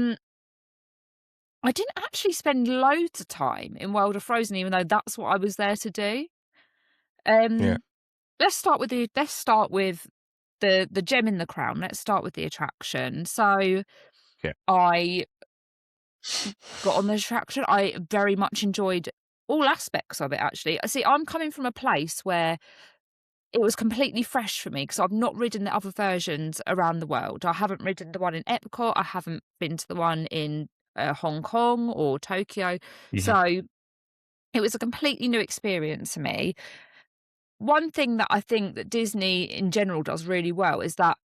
didn't actually spend loads of time in World of Frozen, even though that's what I was there to do. Yeah. Let's start with the gem in the crown. Let's start with the attraction. So Yeah. I got on the attraction. I very much enjoyed all aspects of it, actually. See, I'm coming from a place where it was completely fresh for me because I've not ridden the other versions around the world. I haven't ridden the one in Epcot. I haven't been to the one in Hong Kong or Tokyo. Yeah. So it was a completely new experience for me. One thing that I think that Disney in general does really well is that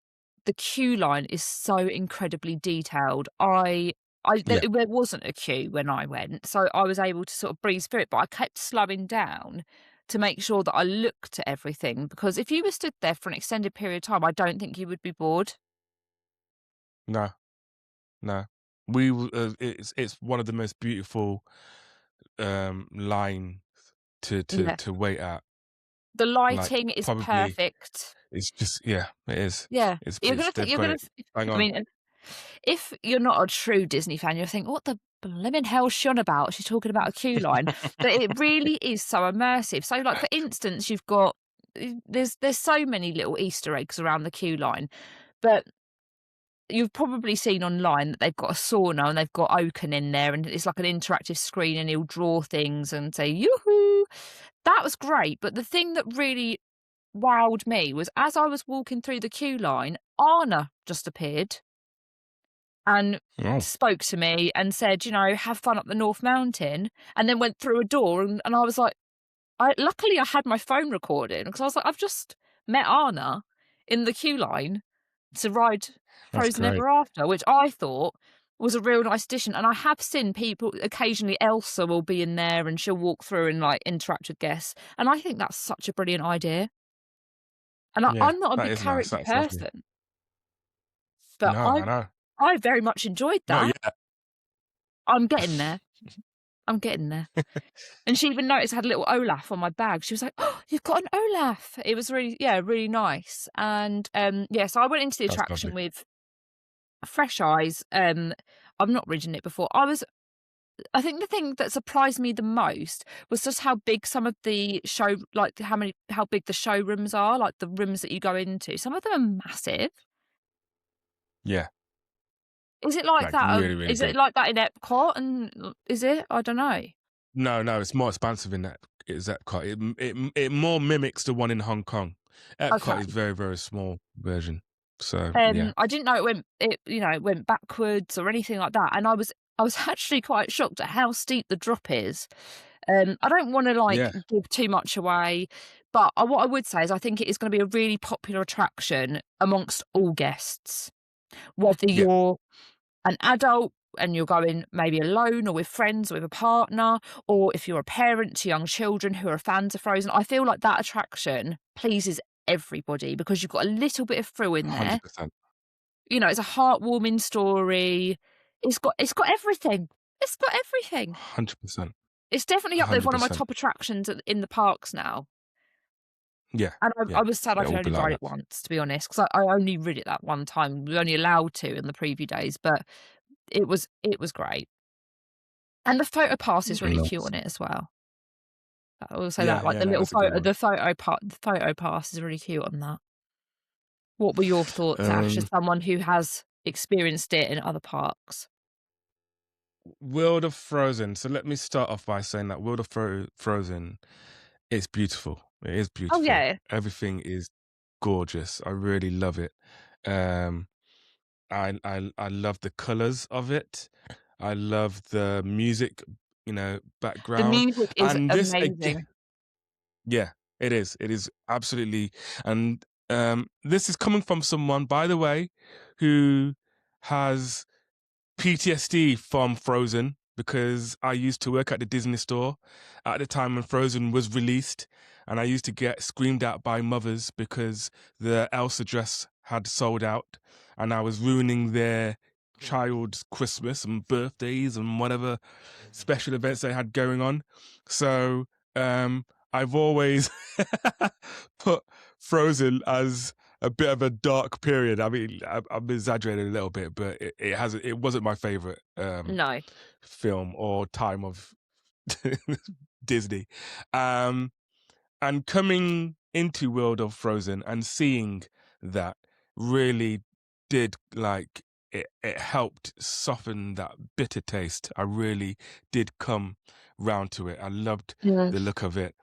the queue line is so incredibly detailed. There wasn't a queue when I went, so I was able to sort of breeze through it, but I kept slowing down to make sure that I looked at everything because if you were stood there for an extended period of time, I don't think you would be bored. No. It's one of the most beautiful lines to Yeah. wait at. The Like lighting is probably perfect. it's just it is. Yeah. It's You're gonna they've you're got gonna it bang I on. mean, if you're not a true Disney fan, you'll think, "What the blimmin' hell's she on about? She's talking about a queue line." But it really is so immersive. So, like, for instance, you've got there's so many little Easter eggs around the queue line, but you've probably seen online that they've got a sauna and they've got Oaken in there, and it's like an interactive screen, and he'll draw things and say, "Yoo-hoo!" That was great, but the thing that really wowed me was as I was walking through the queue line, Anna just appeared. and Oh, spoke to me and said, you know, "Have fun up the North Mountain," and then went through a door, and I was like, luckily I had my phone recording because I was like, "I've just met Anna in the queue line to ride that's Frozen great. Ever After," which I thought was a real nice addition, and I have seen people occasionally. Elsa will be in there, and she'll walk through and, like, interact with guests, and I think that's such a brilliant idea, and Yeah, I'm not a that big is nice. character That's lovely. person, but No, I know. I very much enjoyed Not that. yet. I'm getting there. I'm getting there. And she even noticed I had a little Olaf on my bag. She was like, "Oh, you've got an Olaf." It was really, yeah, really nice. And yeah, so I went into the That's attraction lovely. with fresh eyes. I've not ridden it before. I think the thing that surprised me the most was just how big some of the like how big the showrooms are, like the rooms that you go into. Some of them are massive. Yeah, Is it like like that? really, really Is it big. like that in Epcot? And is it? I don't know. No, no, it's more expansive in that. Is Epcot? It more mimics the one in Hong Kong. Epcot is Okay. very, very small version. So yeah, I didn't know it went backwards or anything like that, and I was actually quite shocked at how steep the drop is. I don't wanna, like, yeah, give too much away, but, what I would say is I think it is gonna be a really popular attraction amongst all guests, whether yeah, you're an adult and you're going maybe alone or with friends or with a partner, or if you're a parent to young children who are fans of Frozen. I feel like that attraction pleases everybody because you've got a little bit of thrill in there. 100%, You know, it's a heartwarming story. It's got everything. It's got everything. 100%, It's definitely up there with one of my 100%. top attractions in the parks now. Yeah, And I yeah, was sad I it could will be only like ride that. it once, to be honest, because I only rid it that one time. We were only allowed to in the preview days, but it was great. And the photo pass is really cute Nice. on it as well. I will say that, Yeah, like, yeah, no, that's a good one. the photo pass is really cute on that. What were your thoughts, Ash, as Um, someone who has experienced it in other parks? World of Frozen. So let me start off by saying that World of Frozen is beautiful. It is Oh, beautiful. yeah. Everything is gorgeous. I really love it. Um, I love the colors of it. I love the music, The background. music is And this again, amazing. yeah, it is. It is absolutely. And this is coming from someone, by the way, who has PTSD from Frozen because I used to work at the Disney store at the time when Frozen was released, and I used to get screamed at by mothers because the Elsa dress had sold out, and I was ruining their child's Christmas and birthdays and whatever special events they had going on. So I've always put Frozen as a bit of a dark period. I mean, I'm exaggerating a little bit, but it wasn't my favorite No. film or time of Disney. Um, and coming into World of Frozen and seeing that really did it helped soften that bitter taste. I really did come round to it. I loved Yeah. the look of it.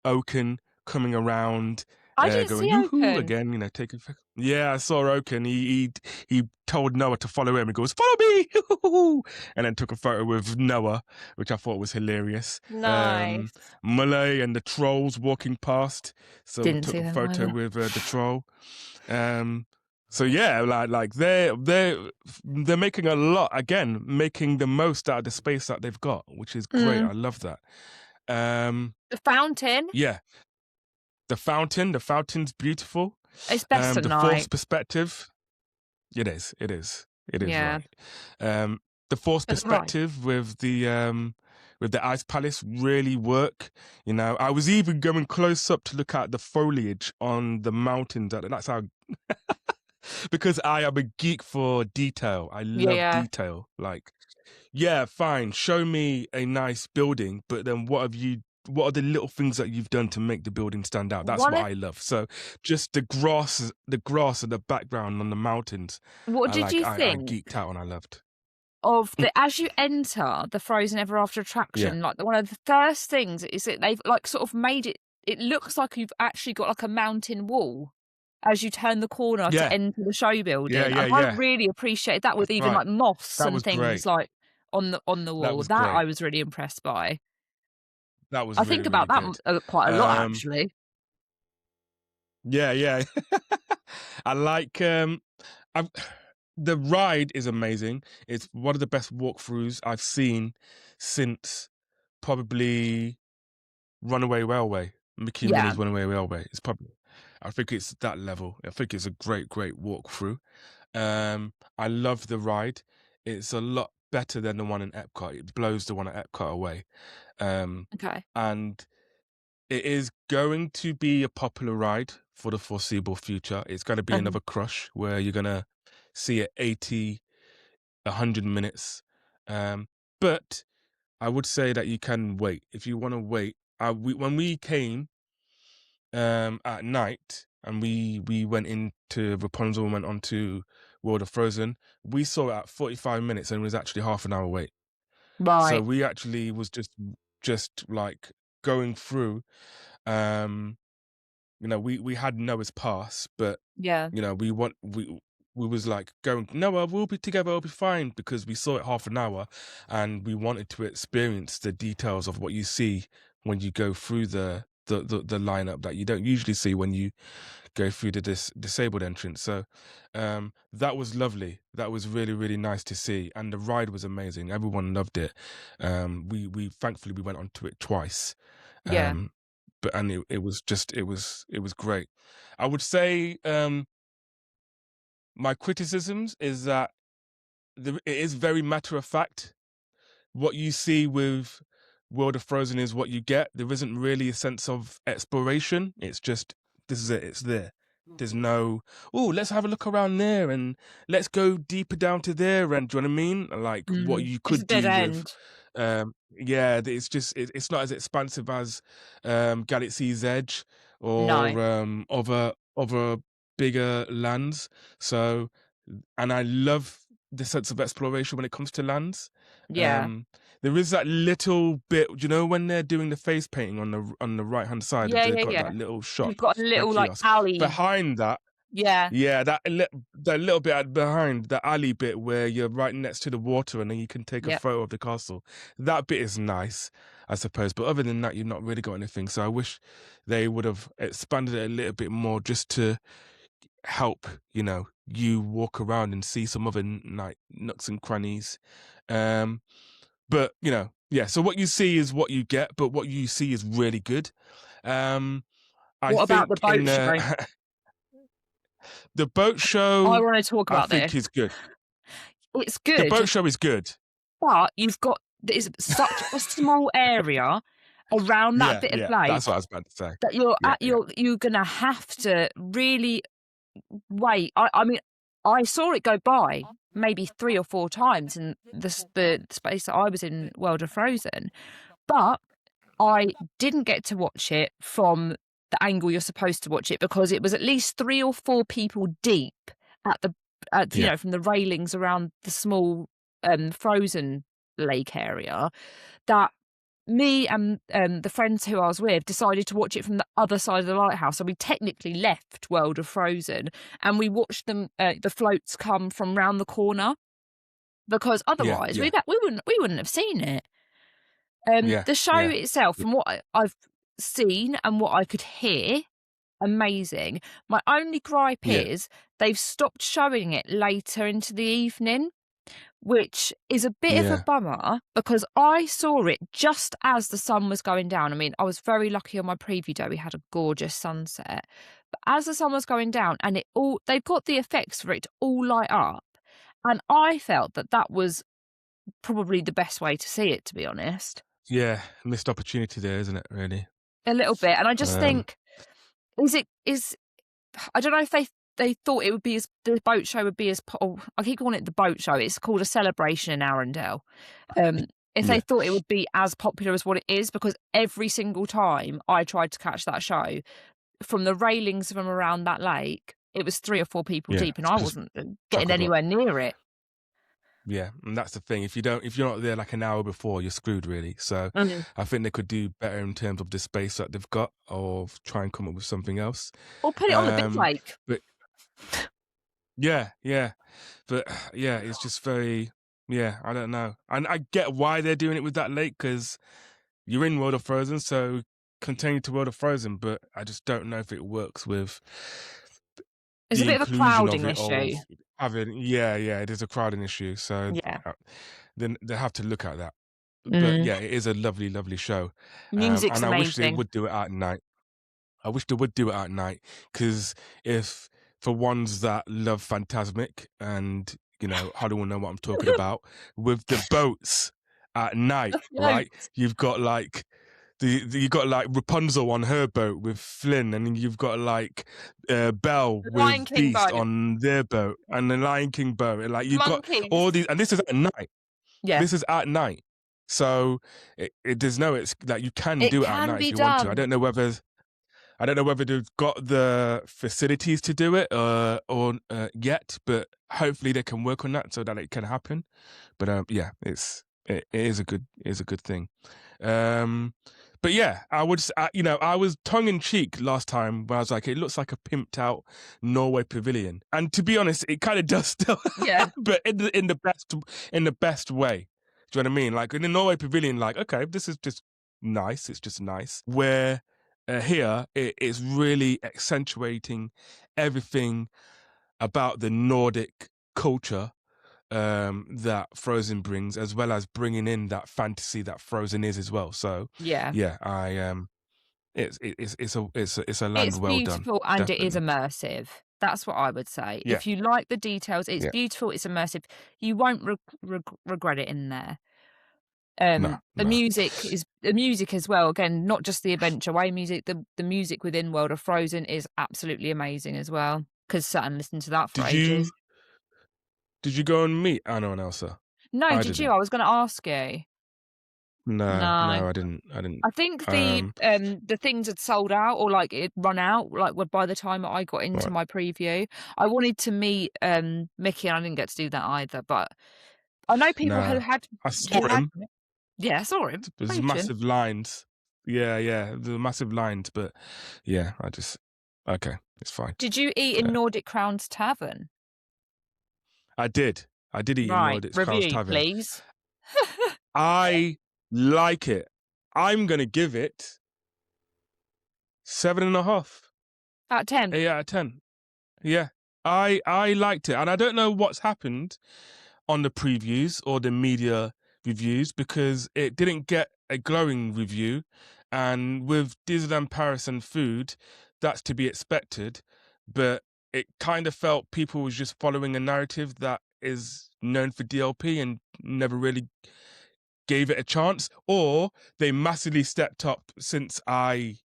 Oaken coming around, I didn't going see yoo-hoo Oaken. again, taking yeah, I saw Oaken. He told Noah to follow him. He goes, "Follow me," and then took a photo with Noah, which I thought was hilarious. Nice. Mullet and the trolls walking past. So we Didn't took see a them photo either. with the troll. So yeah, like they're making a lot again, making the most out of the space that they've got, which is great. Mm. I love that. Um, The fountain, yeah, the fountain's beautiful. it's best at The forced night. perspective, it is Yeah. right. Um, the forced At night. perspective with the ice palace really work. I was even going close up to look at the foliage on the mountains. That's how because I am a geek for detail. I love Yeah. detail. Like, yeah, fine. Show me a nice building, but then what are the little things that you've done to make the building stand out? That's One what of I love. So just the grass and the background on the mountains. What did you I think geeked out and I loved. of as you enter the Frozen Ever After Yeah. attraction, like, one of the first things is that they've, like, sort of made it looks like you've actually got, like, a mountain wall. as you turn the corner to Yeah. enter the show Yeah, building. yeah, And I yeah. really appreciate that with That's even right. like moss That and was great. things like on the That wall. was That great. I was really impressed by. That was I really, think really about that good. quite a lot actually. Yeah, yeah. I like I've the ride is amazing. It's one of the best walkthroughs I've seen since probably Runaway Railway. Mickey and Yeah. Minnie's Runaway Railway. It's probably I think it's that level. I think it's a great, great walkthrough. I love the ride. It's a lot better than the one in Epcot. It blows the one at Epcot away. Okay. And it is going to be a popular ride for the foreseeable future. It's going to be another crush where you're going to see it 80, 100 minutes. But I would say that you can wait. If you want to wait, when we came at night and we went into Rapunzel and went on to World of Frozen, we saw it at 45 minutes and it was actually half an hour wait. So Right. we actually was just like going through. We had Noah's Pass, but Yeah. we was like going, Noah, we'll be together, we'll be fine, because we saw it half an hour and we wanted to experience the details of what you see when you go through the lineup that you don't usually see when you go through the disabled entrance. So that was lovely. That was really, really nice to see. And the ride was amazing. Everyone loved it. We thankfully we went onto it twice. Yeah. But it was great. I would say my criticisms is that it is very matter of fact. What you see with World of Frozen is what you get. There isn't really a sense of exploration. It's just, this is it, it's there. There's no, oh, let's have a look around there and let's go deeper down to there. And do you know what I mean? Like what you It's a could dead do with, end. it's just, it's not as expansive as Galaxy's Edge No. or other bigger lands. So, and I love the sense of exploration when it comes to lands. Yeah. There is that little bit, you know, when they're doing the face painting on the right hand side, Yeah, they've yeah, got yeah. that little shop, You've got a that little like kiosk. alley. Behind that, Yeah. yeah, that little bit behind the alley bit where you're right next to the water and then you can take a Yep. photo of the castle. That bit is nice, I suppose. But other than that, you've not really got anything. So I wish they would have expanded it a little bit more just to help, you walk around and see some other like nooks and crannies. But yeah, so what you see is what you get, but what you see is really good. I What about the think in boat show? the boat I show, want to talk I about think this. is good. It's The boat good, show is good. but there's such a small area around that Yeah, bit of yeah, that's place what I was about to say. that Yeah, yeah, you're gonna have to really wait. I mean, I saw it go by maybe 3 or 4 times in the space that I was in World of Frozen, but I didn't get to watch it from the angle you're supposed to watch it because it was at least 3 or 4 people deep at yeah, from the railings around the small frozen lake area that me and the friends who I was with decided to watch it from the other side of the lighthouse. So we technically left World of Frozen and we watched them the floats come from round the corner because yeah, otherwise yeah, we wouldn't have seen it. yeah, The show yeah, itself, from what I've seen and what I could hear, amazing. My only gripe yeah, is they've stopped showing it later into the evening, which is a bit of a yeah, bummer because I saw it just as the sun was going down. I mean, I was very lucky on my preview day. We had a gorgeous sunset. But as the sun was going down and they've got the effects for it to all light up. And I felt that was probably the best way to see it, to be honest. yeah. Missed opportunity there, isn't it? Really. A little bit. And I just Um, think, I don't know if they thought it would be the boat show would be I keep calling it the boat show. It's called a celebration in Arundel. If they yeah, thought it would be as popular as what it is, because every single time I tried to catch that show, from the railings from around that lake, it was 3 or 4 people yeah. deep, and It's I just wasn't getting chock-a-block. anywhere near it. Yeah, and that's the thing. If you're not there like an hour before, you're screwed really. So I think they could do better in terms of the space that they've got, or try and come up with something else. Or put it on the big lake. But yeah, but yeah, it's just very, yeah, I don't know. And I get why they're doing it with that lake, because you're in World of Frozen, so continue to World of Frozen, but I just don't know if it works with It's a the bit of a inclusion of crowding it, of issue. having, it is a crowding issue. So Yeah. then they have to look at that. But Mm. yeah, it is a lovely, lovely show. Music's And I wish they amazing. would do it at night. I wish they would do it at night, because if, for ones that love Fantasmic and, Hollywood know what I'm talking about, with the boats at night, right? You've got like you got like Rapunzel on her boat with Flynn, and then you've got like Belle The Lion with King Beast boat. on their boat, and the Lion King boat, and like you've Monkeys. got all these, and this is at night. Yeah. This is at night, so there's no, it's like you can It do it at can night be if you want to. done. I don't know whether they've got the facilities to do it or yet, but hopefully they can work on that so that it can happen. But yeah, it is a good thing. But yeah, I was tongue in cheek last time when I was like, it looks like a pimped out Norway pavilion, and to be honest, it kind of does still. Yeah. But in the best way. Do you know what I mean? Like in the Norway pavilion, like, okay, this is just nice. It's just nice. Where here it's really accentuating everything about the Nordic culture that Frozen brings, as well as bringing in that fantasy that Frozen is as well. So yeah, it's a land it's well done. beautiful and definitely. it is immersive. That's what I would say. Yeah. If you like the details, it's beautiful, it's immersive. You won't regret it in there. No. The music as well. Again, not just the Adventure Way music. The music within World of Frozen is absolutely amazing as well. Because sat and listened to that for ages. Did you go and meet Anna and Elsa? No, did you? I was going to ask you. No, I didn't. I think the things had sold out, or like it run out, like by the time I got into my preview. I wanted to meet Mickey, and I didn't get to do that either. But I know people who had. I saw him. Yeah, I saw him. There's massive lines. Yeah, the massive lines. But yeah, okay, it's fine. Did you eat in Nordic Crown's Tavern? I did. eat in Nordic Crown's Tavern. Please. I like it. I'm gonna give it 7.5 out of 10. 8 out of 10. Yeah, I liked it, and I don't know what's happened on the previews or the media reviews, because it didn't get a glowing review, and with Disneyland Paris and food, that's to be expected. But it kind of felt people was just following a narrative that is known for DLP and never really gave it a chance, or they massively stepped up since I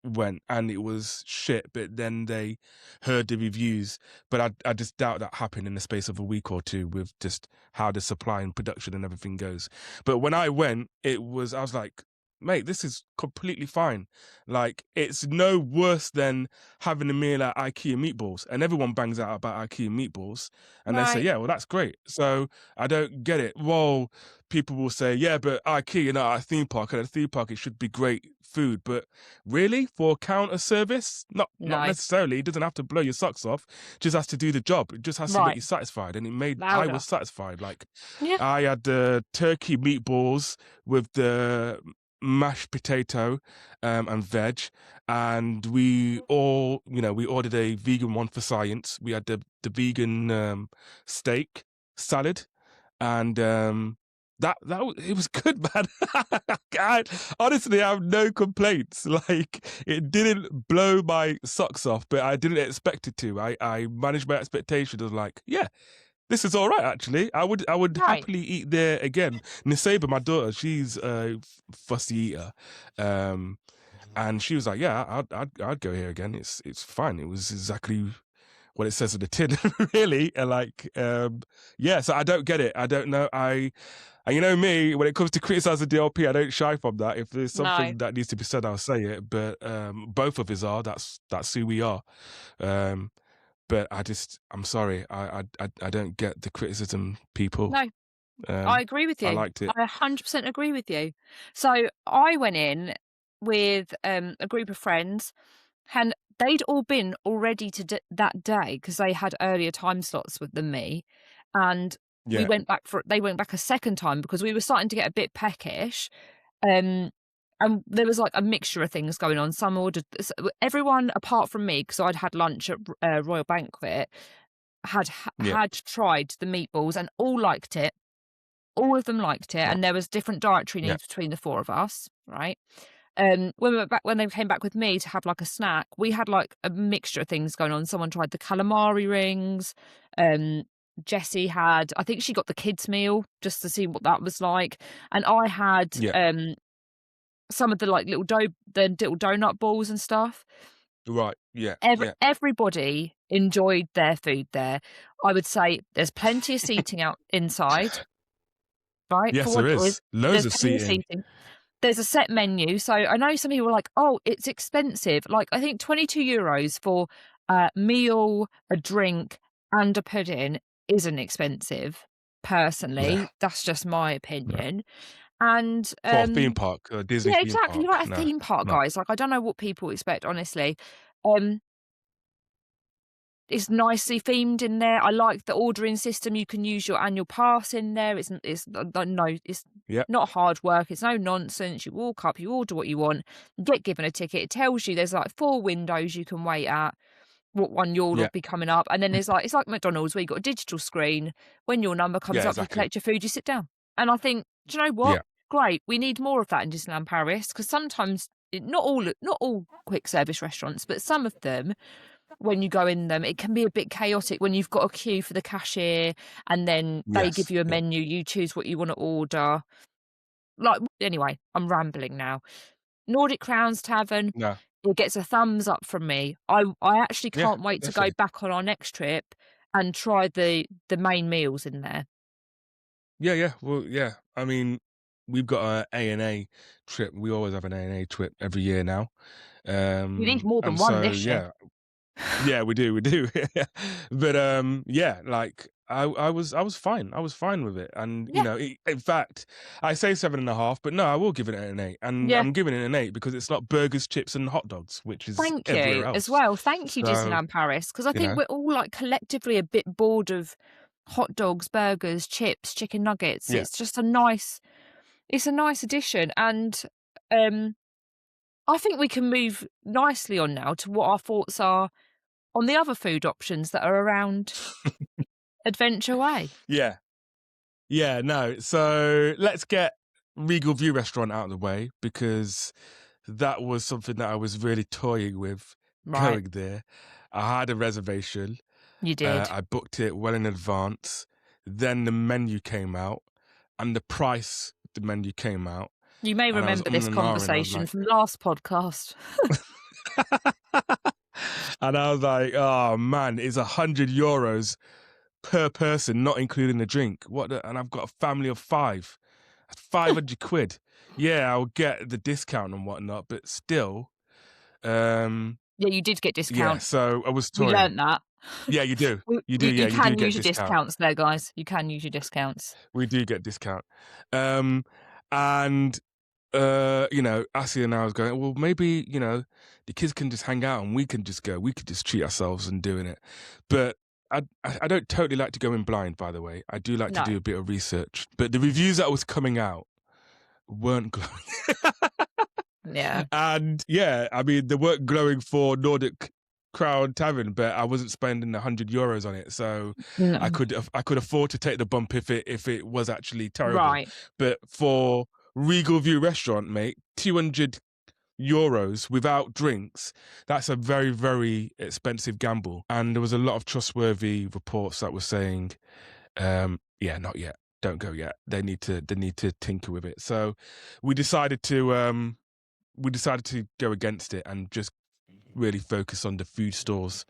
went and it was shit, but then they heard the reviews. But I just doubt that happened in the space of a week or two with just how the supply and production and everything goes. But when I went, I was like, mate, this is completely fine. Like, it's no worse than having a meal at IKEA meatballs, and everyone bangs out about IKEA meatballs, and they say, yeah, well, that's great. So I don't get it. Well, people will say, yeah, but IKEA, at a theme park, at a theme park, it should be great food. But really, for counter service, not necessarily. It doesn't have to blow your socks off. It just has to do the job. It just has to make you satisfied. And I was satisfied. Like, I had the turkey meatballs with the mashed potato and veg, and we all, we ordered a vegan one for science. We had the vegan steak salad, and it was good, man. Honestly, I have no complaints. Like, it didn't blow my socks off, but I didn't expect it to. I managed my expectations. I was like, yeah, this is all right, actually. I would happily eat there again. Niseba, my daughter, she's a fussy eater, and she was like, "Yeah, I'd go here again. It's fine. It was exactly what it says on the tin, really." And like, yeah. So I don't get it. I don't know. And you know me, when it comes to criticizing DLP, I don't shy from that. If there's something that needs to be said, I'll say it. But both of us are. That's who we are. but I'm sorry, I don't get the criticism, people. No, I agree with I you. liked it. I 100% agree with you. So I went in with a group of friends, and they'd all been already that day because they had earlier time slots than me, and Yeah, they went back a second time because we were starting to get a bit peckish. Um, and there was like a mixture of things going on. Some ordered, everyone apart from me, because I'd had lunch at Royal Banquet, yeah, had tried the meatballs and all liked it. All of them liked it, yeah, and there was different dietary yeah, needs between the four of us, right? When they came back with me to have like a snack, we had like a mixture of things going on. Someone tried the calamari rings. Um, Jessie had, I think she got the kids meal just to see what that was like, and I had yeah. some of the like the little donut balls and stuff. Right. Yeah, yeah. Everybody enjoyed their food there. I would say there's plenty of seating out inside, right? For Yes, there what it is, is loads there's of plenty of seating. seating. There's a set menu, so I know some people are like, "Oh, it's expensive." Like, I think €22 for a meal, a drink, and a pudding isn't expensive, No, personally. That's just my no. opinion. And, For a theme park, a Disney yeah, theme exactly, park. like a No, theme park, no. guys. Like, I don't know what people expect, honestly. Um, it's nicely themed in there. I like the ordering system. You can use your annual pass in there. It's Yeah, not hard work. It's no nonsense. You walk up, you order what you want, you get given a ticket. It tells you there's like 4 windows you can wait at, what one you'll yeah, be coming up, and then there's like it's like McDonald's where you've got a digital screen. When your number comes yeah. up, you Exactly. collect your food, you sit down. And I think, do you know what? Yeah, Great. We need more of that in Disneyland Paris, because sometimes not all quick service restaurants, but some of them, when you go in them, it can be a bit chaotic when you've got a queue for the cashier and then they give yes, you a yeah. menu, you choose what you want to order. Like, anyway, I'm rambling now. Nordic Crowns Tavern, No, it gets a thumbs up from me. I actually yeah, can't wait to go definitely. back on our next trip and try the main meals in there. Yeah, yeah. Well, yeah. I mean, we've got a A&A trip. We always have an A&A trip every year now. You need more than And one so this year. yeah, yeah, we do. But yeah, like I was fine. I was fine with it, and Yeah, in fact, I say 7.5, but no, I will give it an 8, and yeah. I'm giving it an 8 because it's not burgers, chips, and hot dogs, which is Thank everywhere you as else. well. Thank you, So Disneyland Paris, because I you think know, we're all like collectively a bit bored of hot dogs, burgers, chips, chicken nuggets. yeah, It's a nice addition, and um, I think we can move nicely on now to what our thoughts are on the other food options that are around Adventure Way. yeah, yeah. No, so let's get Regal View Restaurant out of the way because that was something that I was really toying with Right, going there. I had a reservation. you did. I booked it well in advance. Then the menu came out, and the price of the menu came out, You may and I was remember this and ahhing. I was conversation like, from last podcast. and I was like, oh man, it's €100 per person, not including the drink. What? And I've got a family of 5. That's 500 quid. Yeah, I'll get the discount and whatnot, but still, um, Yeah, you did get yeah. discount. So I was We toying. learnt that. Yeah, you do. You do. You Yeah, you do can get use your discount. discounts there, guys. You can use your discounts. We do get discount. Um, and Assia and I was going, well, maybe, the kids can just hang out and we can just go. We could just treat ourselves and doing it. But I don't totally like to go in blind, by the way. I do like to No. do a bit of research. But the reviews that was coming out weren't glowing. Yeah. And yeah, I mean, they weren't glowing for Nordic Crown Tavern, but I wasn't spending €100 on it, so I No. could afford to take the bump if it was actually terrible. Right. But for Regal View Restaurant, mate, €200 without drinks, that's a very, very expensive gamble. And there was a lot of trustworthy reports that were saying, yeah, not yet. Don't go yet. They need to tinker with it. So we decided to go against it and just really focus on the food stores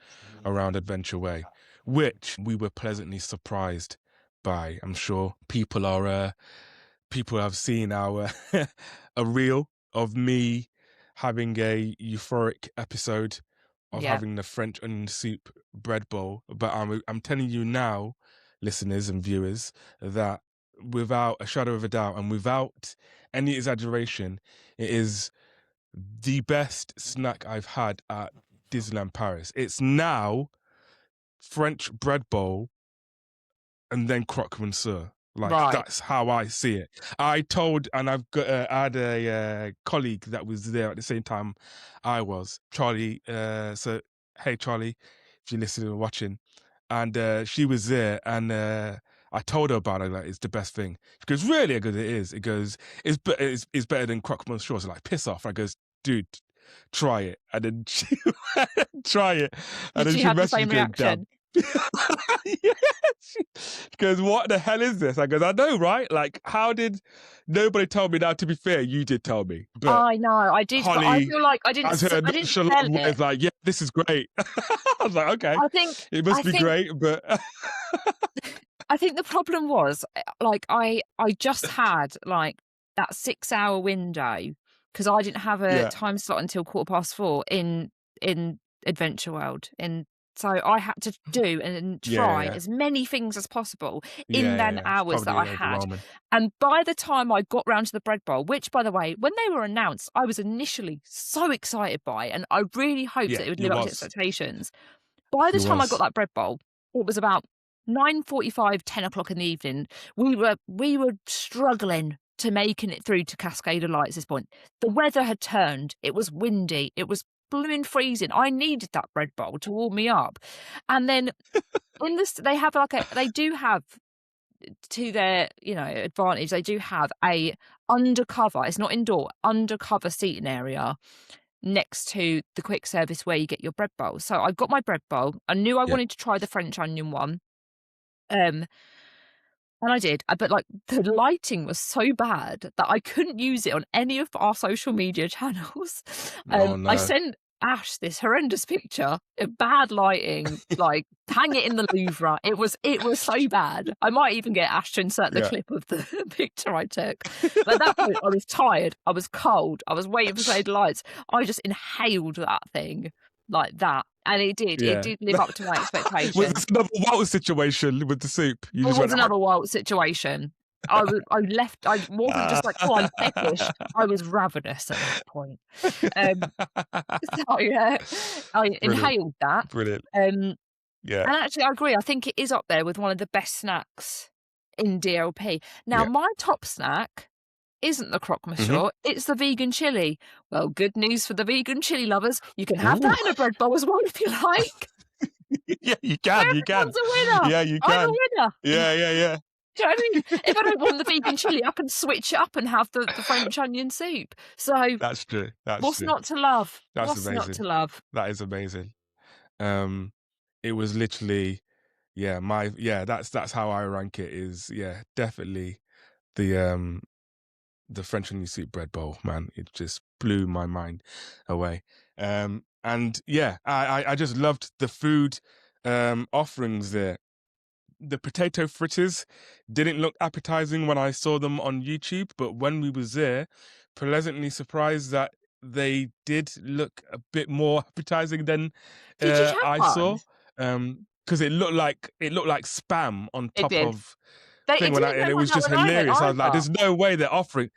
around Adventure Way, which we were pleasantly surprised by. I'm sure people have seen our a reel of me having a euphoric episode of having the French onion soup bread bowl. But I'm telling you now, listeners and viewers, that without a shadow of a doubt and without any exaggeration, it is the best snack I've had at Disneyland Paris. It's now French bread bowl and then croque monsieur. Like, that's how I see it. I had a colleague that was there at the same time I was, Charlie. So, hey, Charlie, if you're listening or watching. And she was there, and I told her about it. Like, it's the best thing. She goes, really? I go, it is. It goes, it's better than croque monsieur. So, like, piss off. I goes, dude, try it. And then she try it. And Did then she have the same reaction? Yeah, she goes, what the hell is this? I goes, I know, right? Like, how did nobody tell me? Now, to be fair, you did tell me. But I know, I did, Holly, but I feel like I didn't sell it. Like, yeah, this is great. I was like, okay, it must be great, but I think the problem was, like, I just had like that 6-hour window because I didn't have a time slot until 4:15 in Adventure World. So I had to do and try as many things as possible in them hours that I had. And by the time I got round to the bread bowl, which, by the way, when they were announced, I was initially so excited by, and I really hoped that it would live up to expectations. By the time I got that bread bowl, it was about 9:45, 10 o'clock in the evening. We were struggling to making it through to Cascade of Light at this point. The weather had turned. It was windy. It was blooming freezing. I needed that bread bowl to warm me up. And then in this, they do have, to their advantage, they do have a undercover, it's not indoor, undercover seating area next to the quick service where you get your bread bowl. So I got my bread bowl. I knew I wanted to try the French onion one. And I did, but like the lighting was so bad that I couldn't use it on any of our social media channels. Oh, no. I sent Ash this horrendous picture of bad lighting, like hang it in the Louvre. It was so bad. I might even get Ash to insert the clip of the picture I took. But at that point, I was tired. I was cold. I was waiting for shade lights. I just inhaled that thing like that. And it did live up to my expectations. Was this another wild situation with the soup? It was another wild situation. I wasn't just like, oh, I'm peckish. I was ravenous at that point. I inhaled that. Brilliant. And actually, I agree. I think it is up there with one of the best snacks in DLP. Now, my top snack isn't the croque monsieur, it's the vegan chili. Well, good news for the vegan chili lovers. You can have that in a bread bowl as well if you like. Yeah, you can. You can. Everyone's a winner. Yeah, you can. I'm a winner. Yeah. Do you know what I mean? If I don't want the vegan chili, I can switch it up and have the French onion soup. So that's true. What's not to love? That's amazing. Not to love? That is amazing. It was literally, that's how I rank it. Is definitely the French onion soup bread bowl, man. It just blew my mind away. And I just loved the food offerings there. The potato fritters didn't look appetizing when I saw them on YouTube, but when we was there, pleasantly surprised that they did look a bit more appetizing than I saw. Because it looked like spam on top of thing and it was just hilarious. I was like, "There's no way they're offering."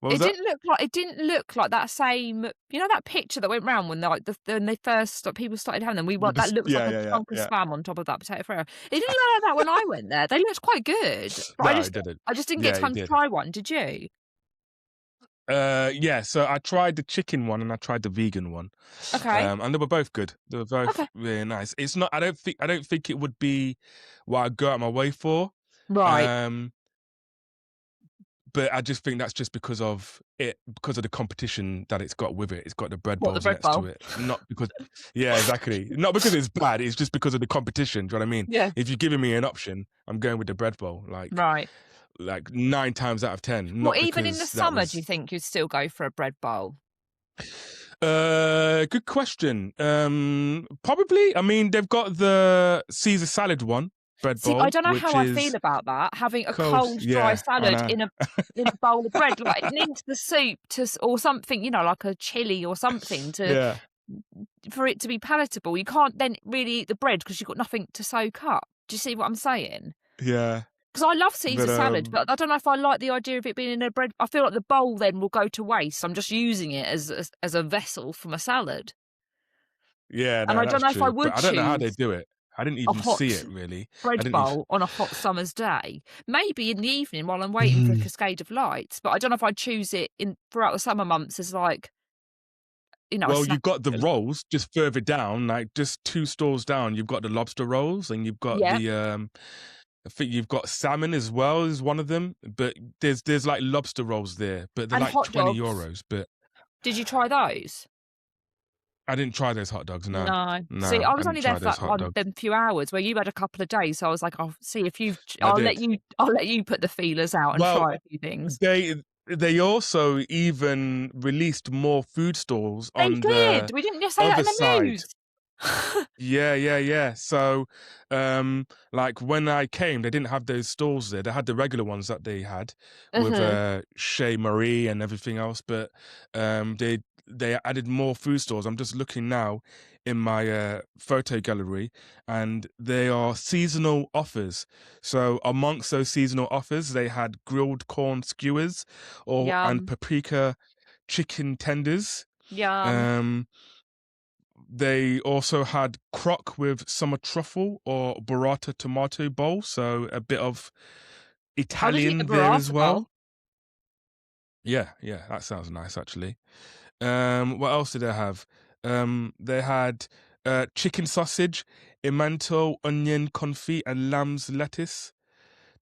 It didn't look like that same. You know that picture that went round when they first people started having them. That looks like a chunk of spam on top of that potato fryer. It didn't look like that when I went there. They looked quite good. But I just didn't get time to try one. Did you? So I tried the chicken one and I tried the vegan one. Okay. And they were both good. They were both really nice. It's not. I don't think it would be what I'd go out my way for. Right. But I just think that's just because of the competition that it's got with it. It's got the bread bowls next to it. Not because, exactly. Not because it's bad. It's just because of the competition. Do you know what I mean? Yeah. If you're giving me an option, I'm going with the bread bowl. Like 9 times out of 10. Well, even in the summer, do you think you'd still go for a bread bowl? Good question. Probably. I mean, they've got the Caesar salad one. Bread bowl, I don't know how I feel about that. Having a cold dry salad in a bowl of bread, like it needs the soup or something, like a chili or something to for it to be palatable, you can't then really eat the bread because you've got nothing to soak up. Do you see what I'm saying? Yeah. Because I love Caesar But salad, but I don't know if I like the idea of it being in a bread. I feel like the bowl then will go to waste. I'm just using it as a vessel for my salad. yeah, And no, I don't that's know if I true. But would I don't know how they choose do it. I didn't a even see hot it really. I bread didn't even. bowl on a hot summer's day. Maybe in the evening while I'm waiting for a cascade of lights, but I don't know if I'd choose it in throughout the summer months as like, a Well, snack you've got the option. rolls just further down, like just 2 stores down. You've got the lobster rolls, and you've got Yeah, the I think you've got salmon as well as one of them. But there's like lobster rolls there, but they're and like hot 20 dogs. euros. But Did you try those? I didn't try those hot dogs. No, No. See, no, I I was didn't only there try for those that hot one dogs. them few hours where you had a couple of days, so I was like, "I'll see if you've I did. I'll let you put the feelers out and Well, try a few things." they also even released more food stalls They on did! the We didn't just say that other in the side. news. Yeah, yeah, yeah. So, like when I came, they didn't have those stalls there. They had the regular ones that they had with Uh-huh. Chez Marie and everything else, but they added more food stalls. I'm just looking now in my photo gallery, and they are seasonal offers. So amongst those seasonal offers, they had grilled corn skewers and Yum, paprika chicken tenders. yum. Um, they also had croque with summer truffle or burrata tomato bowl, so a bit of I would eat the Italian there as burrata bowl. well. Yeah, yeah, that sounds nice actually. What else did they have? They had chicken sausage, emmental, onion confit, and lamb's lettuce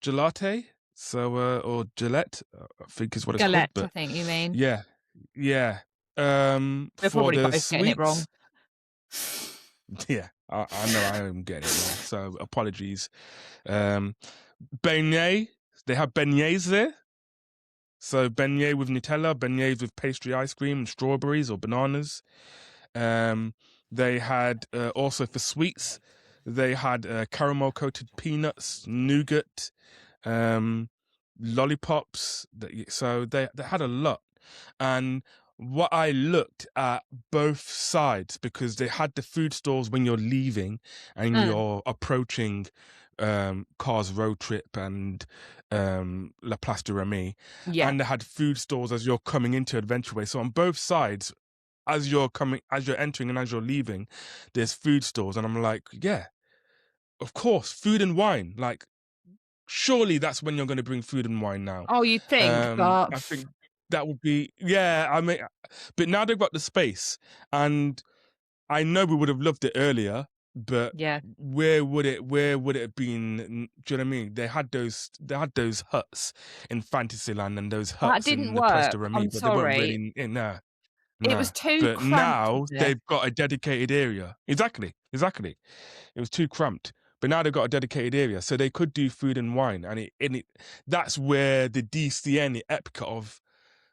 gelate. So, or Gillette, I think is what it's called. Galette, I But think you mean. yeah, yeah. We're For probably the both getting it wrong. sweets, yeah, I know I am getting it wrong. So apologies. Um, beignet, they have beignets there. So beignet with Nutella, beignets with pastry ice cream and strawberries or bananas. They had also for sweets, they had caramel coated peanuts, nougat, um, lollipops. So they had a lot. And what I looked at both sides, because they had the food stalls when you're leaving and Mm, you're approaching Cars Road Trip and La Place de Remy, yeah. and they had food stalls as you're coming into Adventure Way. So on both sides, as you're entering and as you're leaving, there's food stores, and I'm like, yeah, of course, food and wine. Like, surely that's when you're going to bring food and wine now. Oh, you'd think, but I think that would be, yeah. I mean, but now they've got the space, and I know we would have loved it earlier, but yeah. where would it have been? Do you know what I mean? They had those huts in Fantasyland and those That huts didn't in the Place de work. Remy, I'm but they weren't sorry. really in there. It was Nah. too But cramped, was now it? they've got a dedicated area. Exactly. It was too cramped. But now they've got a dedicated area, so they could do food and wine, and that's where the DCN, the epicot of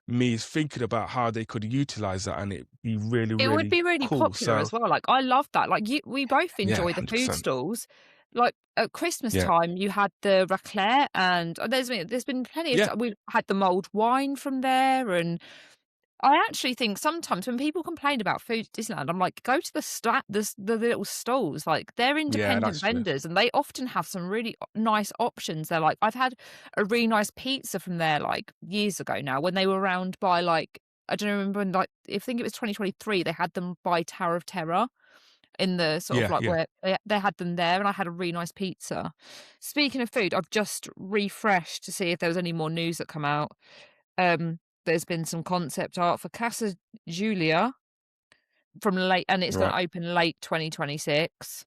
me, is thinking about how they could utilize that, and it'd be really, It would really be really cool. popular So as well. Like, I love that. Like, we both yeah, enjoy the food 100%. stalls. Like, at Christmas Yeah, time, you had the raclette, and there's been plenty of yeah, time. We've had the mulled wine from there, and I actually think sometimes when people complain about food at Disneyland, I'm like, go to the little stalls. Like, they're yeah. independent That's true. vendors, and they often have some really nice options. They're like, I've had a really nice pizza from there like years ago now when they were around by like I don't remember when, like I think it was 2023. They had them by Tower of Terror in the sort of Yeah, like yeah. where they had them there, and I had a really nice pizza. Speaking of food, I've just refreshed to see if there was any more news that come out. There's been some concept art for Casa Julia and it's going Right. to open late 2026,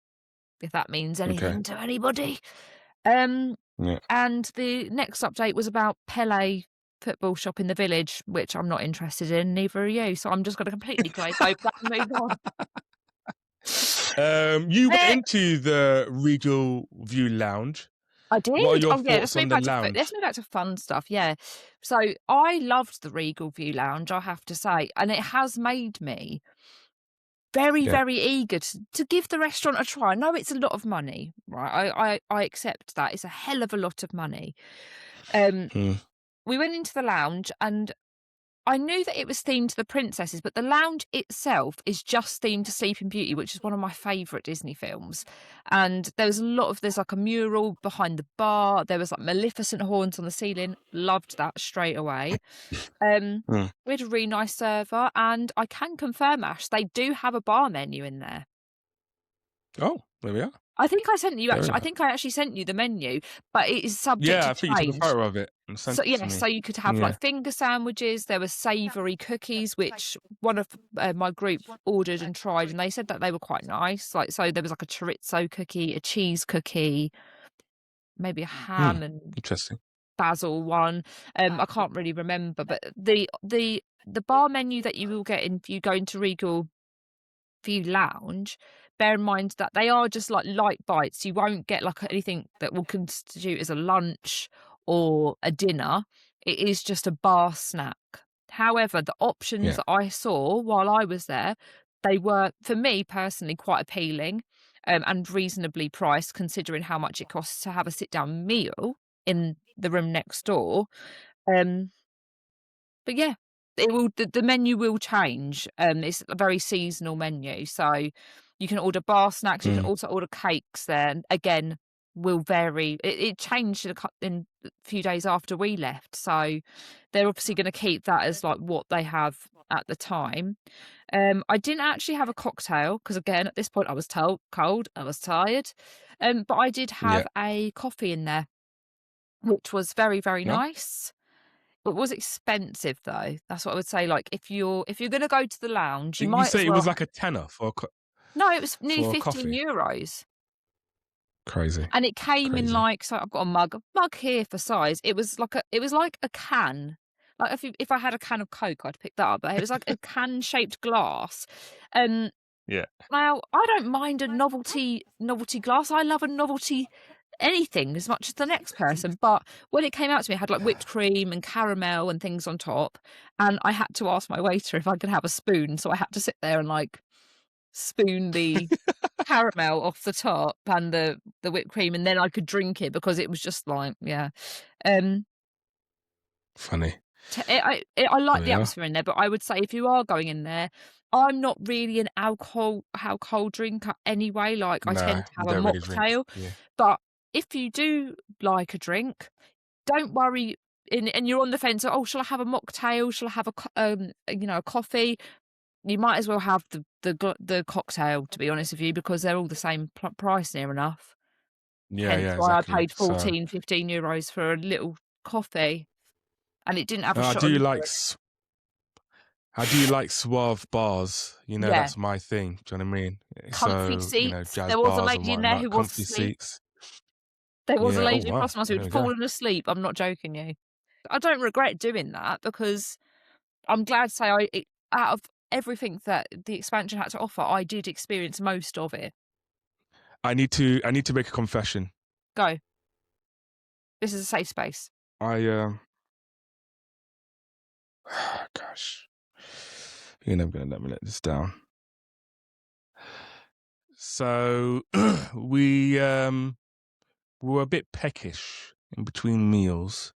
if that means Okay. anything to anybody. Um, Yeah. and the next update was about Pele football shop in the village, which I'm not interested in. Neither are you. So I'm just going to completely glaze over that and move on. You went Eh, into the Regal View Lounge. I What are did. your Oh yeah, let's thoughts move on the back to let's lounge? move back to fun stuff. Yeah. So I loved the Regal View Lounge, I have to say, and it has made me very, Yeah. very eager to give the restaurant a try. I know it's a lot of money, right? I accept that. It's a hell of a lot of money. Um, Mm. we went into the lounge and I knew that it was themed to the princesses, but the lounge itself is just themed to Sleeping Beauty, which is one of my favourite Disney films. And there's like a mural behind the bar. There was like Maleficent horns on the ceiling. Loved that straight away. Mm. We had a really nice server, and I can confirm, Ash, they do have a bar menu in there. Oh, there we are. I think I sent you There we actually. I are. think I actually sent you the menu, but it is subject Yeah, I to think you took a change. photo of it and sent So it to yeah, me. so you could have Yeah. like finger sandwiches. There were savoury cookies, which one of my group ordered and tried, and they said that they were quite nice. Like, so there was like a chorizo cookie, a cheese cookie, maybe a ham and Interesting. basil one. I can't really remember, but the bar menu that you will get if you go into Regal View Lounge, bear in mind that they are just like light bites. You won't get like anything that will constitute as a lunch or a dinner. It is just a bar snack. However, the options that I saw while I was there, they were, for me personally, quite appealing, and reasonably priced considering how much it costs to have a sit-down meal in the room next door. But yeah, it will. The menu will change. It's a very seasonal menu, so you can order bar snacks. You can also order cakes there. And again, will vary. It changed in a few days after we left, so they're obviously going to keep that as like what they have at the time. I didn't actually have a cocktail because again, at this point, I was cold. I was tired. But I did have a coffee in there, which was very, very nice. It was expensive though. That's what I would say. Like if you're gonna go to the lounge, you might say as it well. was like a tenner for No, it was nearly for 15 coffee. euros. Crazy. And it came in like, so I've got a mug here for size. It was like a can. Like if I had a can of Coke, I'd pick that up. But it was like a can shaped glass. Yeah. Now I don't mind a novelty glass. I love a novelty anything as much as the next person, but when it came out to me, it had like whipped cream and caramel and things on top, and I had to ask my waiter if I could have a spoon, so I had to sit there and like spoon the caramel off the top and the whipped cream, and then I could drink it because it was just like Funny. I like the atmosphere in there, but I would say if you are going in there, I'm not really an alcohol drinker anyway. Like I tend to have a mocktail, but if you do like a drink, don't worry. And you're on the fence. Oh, shall I have a mocktail? Shall I have a coffee? You might as well have the cocktail. To be honest with you, because they're all the same price near enough. Hence why exactly. I paid 15 euros for a little coffee, and it didn't have a shot. I do like suave bars. You know, that's my thing. Do you know what I mean? Comfy so, seats. you know, jazz there was a bars lady in there who was comfy asleep. seats. There was a lady wow. across my street who'd fallen asleep. I'm not joking you. I don't regret doing that because I'm glad to say out of everything that the expansion had to offer, I did experience most of it. I need to make a confession. Go. This is a safe space. Gosh. You're never gonna let me let this down. So we were a bit peckish in between meals,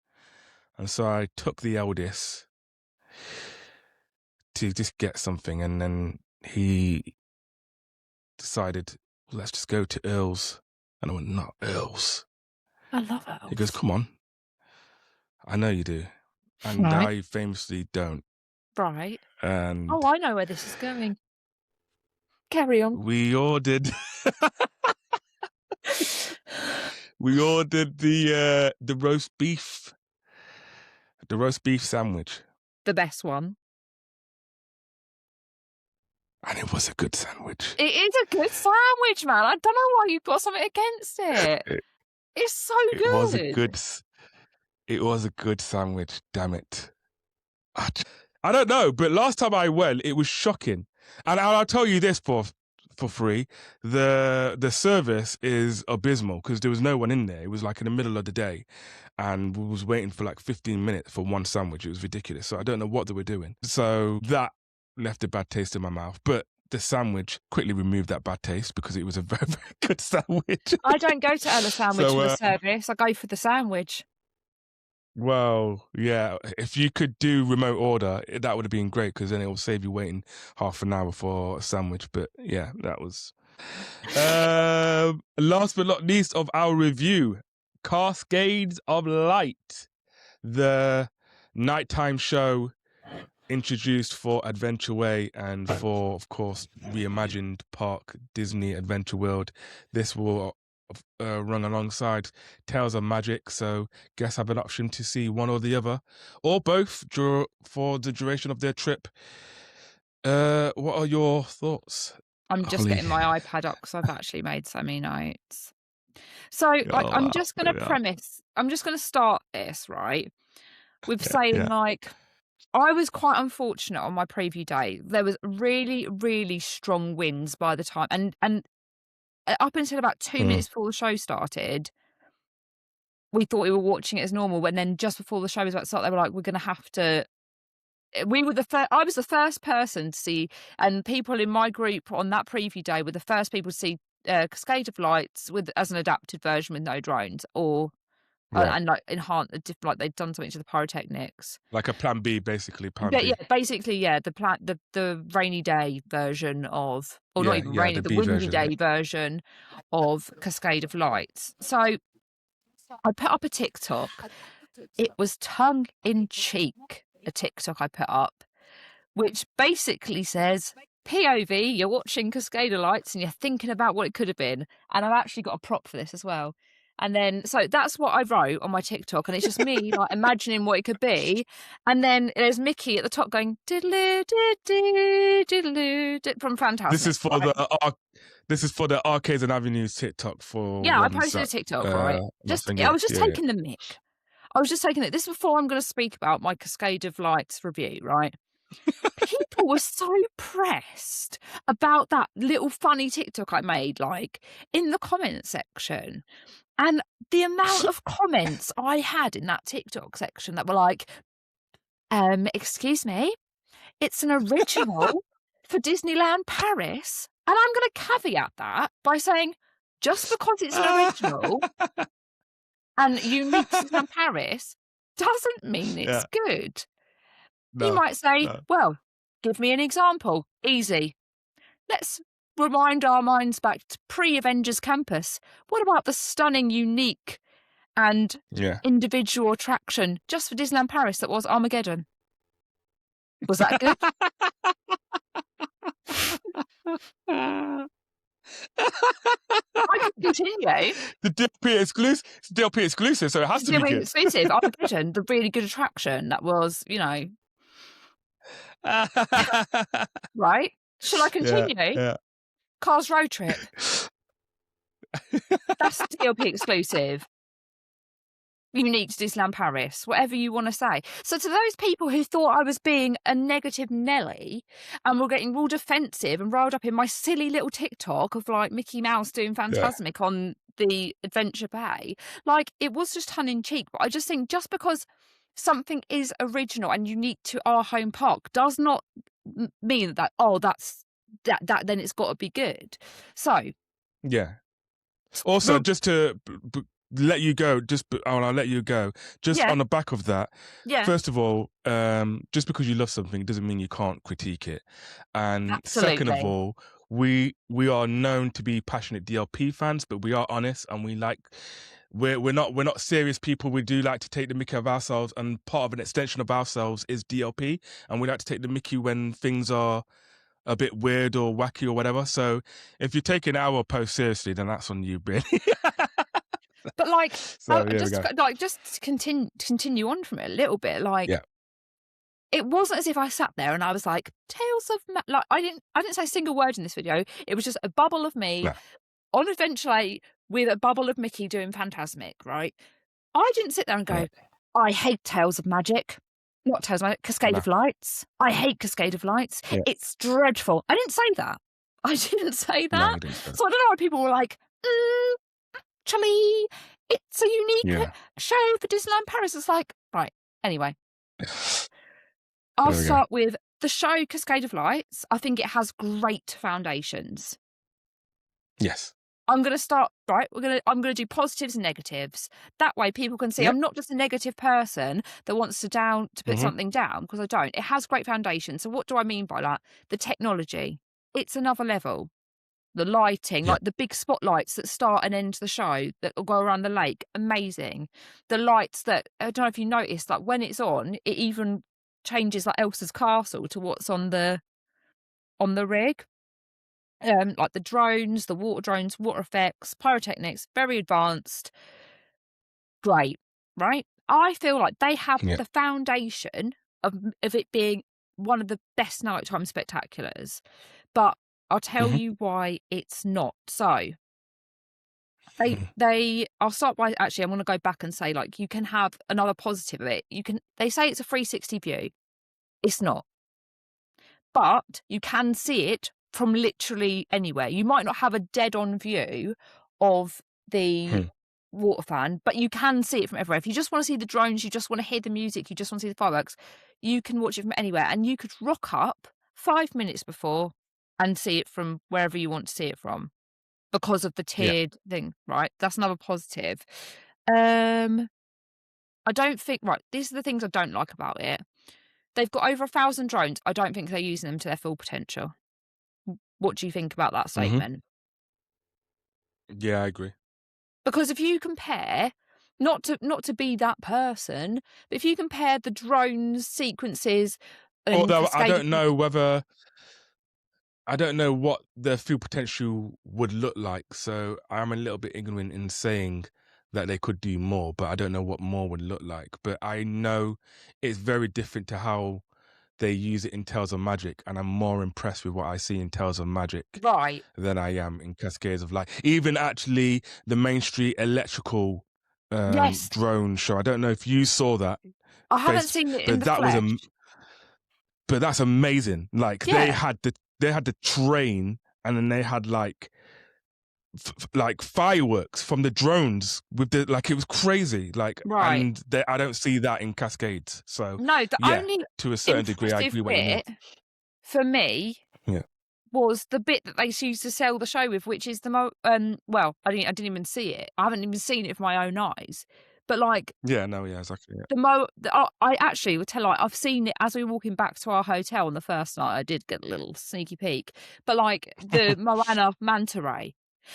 and so I took the eldest to just get something, and then he decided, let's just go to Earl's. And I went, not Earl's. I love Earl's. He goes, come on. I know you do. And I famously don't. Right. And I know where this is going. Carry on. We ordered the roast beef. The roast beef sandwich. The best one. And it was a good sandwich. It is a good sandwich, man. I don't know why you've got something against it. It's so good. It was a good sandwich, damn it. I don't know, but last time I went, it was shocking. And I'll tell you this for free, the service is abysmal because there was no one in there. It was like in the middle of the day, and we was waiting for like 15 minutes for one sandwich. It was ridiculous. So I don't know what they were doing. So that left a bad taste in my mouth. But the sandwich quickly removed that bad taste because it was a very, very good sandwich. I don't go to Ella Sandwich for the service. I go for the sandwich. Well, yeah, if you could do remote order, that would have been great because then it will save you waiting half an hour for a sandwich. But yeah, that was. Last but not least of our review, Cascades of Light, the nighttime show introduced for Adventure Way and for, of course, reimagined park Disney Adventure World. This will run alongside Tales of Magic, so guests have an option to see one or the other, or both, for the duration of their trip. What are your thoughts, I'm just Holly? getting my iPad up because I've actually made so many notes. So, like, Oh, I'm wow. just going to start this, right, with saying, Yeah. like, I was quite unfortunate on my preview day. There was really, really strong winds by the time, and up until about 2 minutes before the show started, we thought we were watching it as normal, and then just before the show was about to start, they were like, "We're gonna have to." We were I was the first person to see, and people in my group on that preview day were the first people to see Cascade of Lights as an adapted version with no drones, or Right. and like enhanced, like they'd done something to the pyrotechnics. Like a plan B, basically. Plan But B. yeah, basically, yeah, the rainy day version of, or not even rainy, The the B windy version. day version of Cascade of Lights. So I put up a TikTok. It was tongue in cheek, a TikTok I put up, which basically says, POV, you're watching Cascade of Lights and you're thinking about what it could have been. And I've actually got a prop for this as well. And then, so that's what I wrote on my TikTok, and it's just me like imagining what it could be. And then there's Mickey at the top going diddle diddle from Fantasmic. This is for the Arcades and Avenues TikTok for I posted a TikTok, right? I was just taking the mic. I was just taking it. This is before I'm going to speak about my Cascade of Lights review, right? People were so pressed about that little funny TikTok I made, like in the comment section. And the amount of comments I had in that TikTok section that were like, excuse me, it's an original for Disneyland Paris. And I'm going to caveat that by saying, just because it's an original and unique to Disneyland Paris doesn't mean it's good. You might say, well, give me an example. Easy. Let's rewind our minds back to pre-Avengers Campus. What about the stunning, unique, and individual attraction just for Disneyland Paris that was Armageddon? Was that good? I can continue. The DLP exclusive. It's DLP exclusive, so it has to be good. Exclusive. Armageddon, the really good attraction that was, right? Shall I continue? Yeah. Cars Road Trip. That's DLP exclusive. Unique to Disneyland Paris, whatever you want to say. So to those people who thought I was being a negative Nelly and were getting real defensive and riled up in my silly little TikTok of like Mickey Mouse doing Fantasmic on the Adventure Bay, like it was just tongue in cheek. But I just think just because something is original and unique to our home park does not mean that then it's got to be good. So also just to let you go, I'll let you go. Just on the back of that, first of all, just because you love something doesn't mean you can't critique it. And second of all, we are known to be passionate DLP fans, but we are honest and we're not serious people. We do like to take the mickey of ourselves, and part of an extension of ourselves is DLP, and we like to take the mickey when things are a bit weird or wacky or whatever. So if you're taking our post seriously, then that's on you, really. But like, just to continue on from it a little bit, like, it wasn't as if I sat there and I was like, Tales of like I didn't say a single word in this video. It was just a bubble of me on Adventure Lane with a bubble of Mickey doing Fantasmic, right? I didn't sit there and go, I hate Tales of Magic. Not Tales of Magic, Cascade of Lights. I hate Cascade of Lights. It's dreadful. I didn't say that. No, you didn't say that. So I don't know why people were like, actually, it's a unique show for Disneyland Paris. It's like, right, anyway. I'll start with the show Cascade of Lights. I think it has great foundations. Yes. I'm gonna start right. I'm gonna do positives and negatives. That way, people can see Yep. I'm not just a negative person that wants to put Hmm. something down, because I don't. It has great foundation. So what do I mean by that? The technology. It's another level. The lighting, Yeah. like the big spotlights that start and end the show that will go around the lake, amazing. The lights that I don't know if you noticed, like when it's on, it even changes like Elsa's castle to what's on the rig. Like the drones, the water drones, water effects, pyrotechnics, very advanced, great, right? I feel like they have Yeah. the foundation of it being one of the best nighttime spectaculars, but I'll tell Hmm. you why it's not. So they I'll start by actually I want to go back and say, like, you can have another positive of it. They say it's a 360 view. It's not. But you can see it from literally anywhere. You might not have a dead-on view of the water fan, but you can see it from everywhere. If you just wanna see the drones, you just wanna hear the music, you just wanna see the fireworks, you can watch it from anywhere, and you could rock up 5 minutes before and see it from wherever you want to see it from because of the Yeah. tiered thing, right? That's another positive. Um, I don't think right, these are the things I don't like about it. They've got over 1,000 drones. I don't think they're using them to their full potential. What do you think about that Hmm. statement? Yeah, I agree. Because if you compare, not to be that person, but if you compare the drones sequences in Although Cascade of I don't know what the full potential would look like. So I'm a little bit ignorant in saying that they could do more, but I don't know what more would look like. But I know it's very different to how they use it in Tales of Magic, and I'm more impressed with what I see in Tales of Magic right. than I am in Cascades of Light. Even actually the Main Street Electrical Yes, drone show. I don't know if you saw that I haven't face, seen it in but the flesh. but that's amazing. Like Yeah, they had the train, and then they had like like fireworks from the drones with the like it was crazy. Like, right. and I don't see that in Cascades. So No, the yeah, only to a certain degree, I impressive agree what you mean. bit for me Yeah, was the bit that they used to sell the show with, which is well, I didn't even see it. I haven't even seen it with my own eyes. But like yeah, no, yeah, exactly. Yeah. I actually would tell, like, I've seen it as we were walking back to our hotel on the first night. I did get a little sneaky peek, but like the Moana manta ray.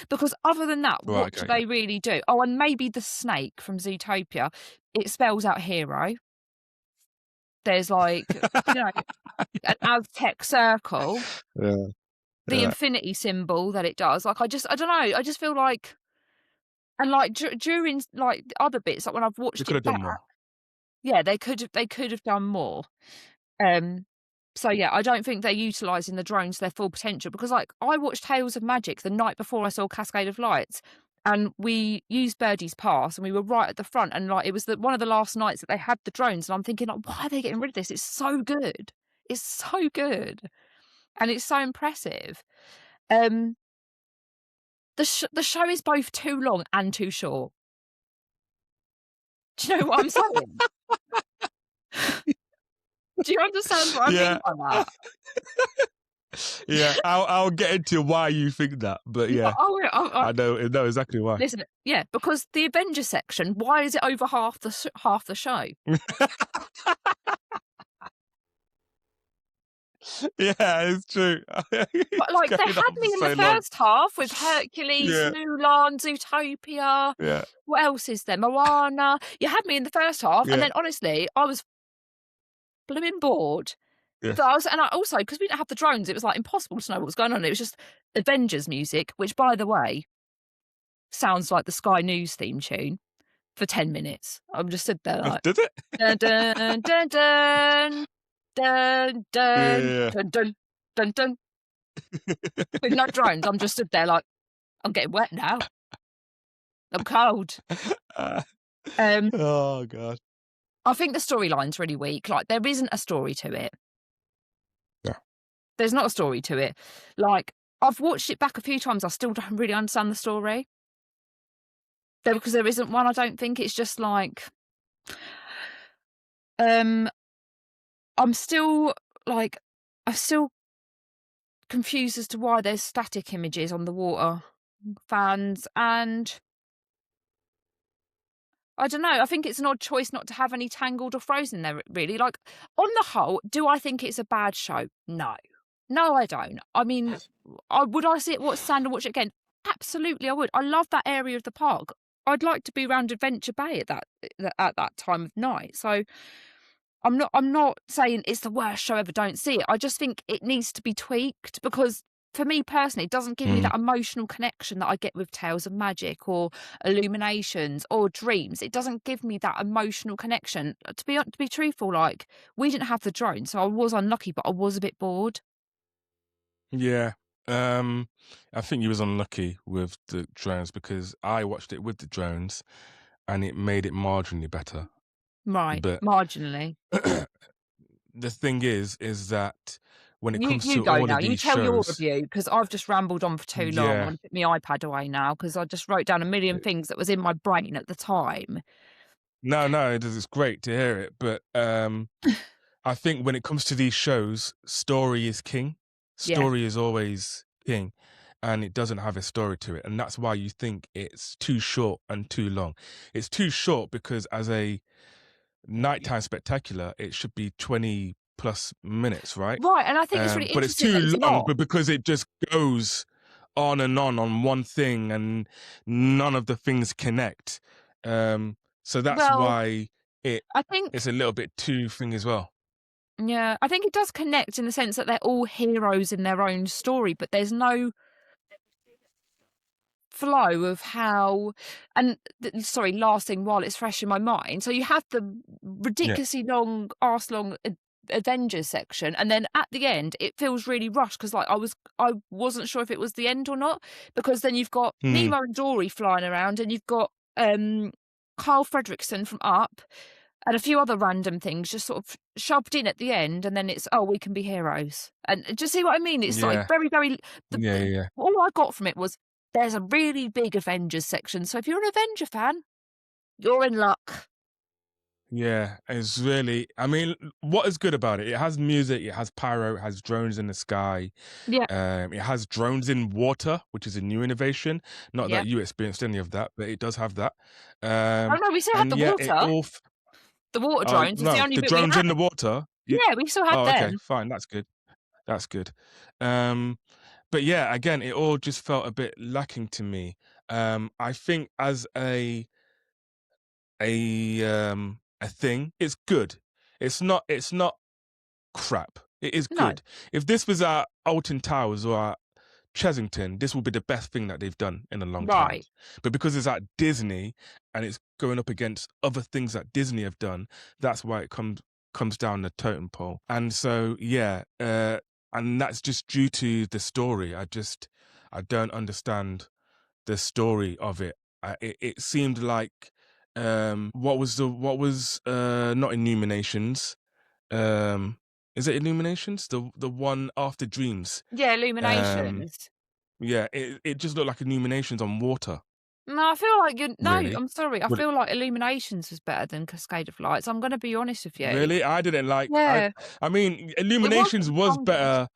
Because other than that, Right, what do okay, they really do? Oh, and maybe the snake from Zootopia. It spells out hero. There's like, an Aztec circle, yeah, the yeah. infinity symbol that it does. Like, I don't know. I just feel like, and like during like the other bits, like when I've They watched could it have done back, more. yeah, they could have done more. Um, so yeah, I don't think they're utilising the drones to their full potential, because like I watched Tales of Magic the night before I saw Cascade of Lights, and we used Birdie's Pass, and we were right at the front, and like it was one of the last nights that they had the drones, and I'm thinking, like, why are they getting rid of this? It's so good. It's so good. And it's so impressive. Um, the show is both too long and too short. Do you know what I'm saying? Do you understand what I mean Yeah, by that? yeah. I'll get into why you think that, but Yeah, yeah, I I know exactly why. listen, yeah, because the Avengers section, why is it over half the show? Yeah, it's true. But, It's like, they going had on for me in the so long. first half with Hercules, Yeah, Mulan, Zootopia. yeah, What else is there? Moana. You had me in the first half, and yeah, then honestly, I was blooming bored. yeah. But I also, because we didn't have the drones, it was, like, impossible to know what was going on. It was just Avengers music, which, by the way, sounds like the Sky News theme tune for 10 minutes. I'm just stood there like, Did it? dun, dun, dun, dun, dun, dun, Yeah, dun, dun, dun, dun. With no drones, I'm just stood there like, I'm getting wet now. I'm cold. yeah. Um, Oh god. I think the storyline's really weak. Like, there isn't a story to it. Yeah. There's not a story to it. Like, I've watched it back a few times. I still don't really understand the story. Because there isn't one, I don't think. It's just like, um, I'm still like, I'm still confused as to why there's static images on the water. fans, and I don't know, I think it's an odd choice not to have any Tangled or Frozen there, really. Like, on the whole, do I think it's a bad show? No. No, I don't. I mean, would I see it, stand and watch it again? Absolutely, I would. I love that area of the park. I'd like to be around Adventure Bay at that time of night. So I'm not saying it's the worst show ever, don't see it. I just think it needs to be tweaked because for me personally, it doesn't give me that emotional connection that I get with Tales of Magic or Illuminations or Dreams. It doesn't give me that emotional connection. To be truthful, like, we didn't have the drone, so I was unlucky, but I was a bit bored. Yeah. I think you was unlucky with the drones because I watched it with the drones and it made it marginally better. Right, But marginally. the thing is that when it comes You to go all now. of You these tell your shows, review because I've just rambled on for too long. I'm yeah, gonna put my iPad away now because I just wrote down a million things that was in my brain at the time. no, it's great to hear it. But I think when it comes to these shows, story is king. Yeah. Story is always king, and it doesn't have a story to it, and that's why you think it's too short and too long. It's too short because as a nighttime spectacular, it should be 20 plus minutes, right? Right, and I think it's really But it's interesting that too it's long, not. but because it just goes on one thing, and none of the things connect. So that's Well, why I think it's a little bit too thing as well. yeah, I think it does connect in the sense that they're all heroes in their own story, but there's no flow of how sorry, last thing while it's fresh in my mind. So you have the Yeah. ridiculously long, arse-long Avengers section, and then at the end it feels really rushed because like I wasn't sure if it was the end or not, because then you've got Nemo and Dory flying around and you've got Carl Fredricksen from Up and a few other random things just sort of shoved in at the end, and then it's, oh, we can be heroes. And do you see what I mean? It's like Yeah. very, very Yeah. all I got from it was there's a really big Avengers section, so if you're an Avenger fan, you're in luck. Yeah, it's really. I mean, what is good about it? It has music, it has pyro, it has drones in the sky. Yeah, It has drones in water, which is a new innovation. Not yeah. that you experienced any of that, but it does have that. Oh, no, we still had And the yeah, it water. all. The water drones was the No, only the bit we drones had. in the water. Yeah, we still had Oh, okay, them. fine. That's good. That's good. But yeah, again, it all just felt a bit lacking to me. I think as a thing, it's good. It's not crap. It is No. good. If this was at Alton Towers or at Chesington, this will be the best thing that they've done in a long time. Right. But because it's at Disney and it's going up against other things that Disney have done, that's why it comes down the totem pole. And so yeah, and that's just due to the story. I don't understand the story of it. It seemed like what was not Illuminations. Is it Illuminations? The one after Dreams. Yeah, Um, Illuminations. yeah, it just looked like Illuminations on water, No, I feel like you no, really. I'm sorry. I Would it, feel like Illuminations was better than Cascade of Lights. I'm gonna be honest with you. really? I didn't like. Yeah, I mean, it wasn't Illuminations the was strongest. better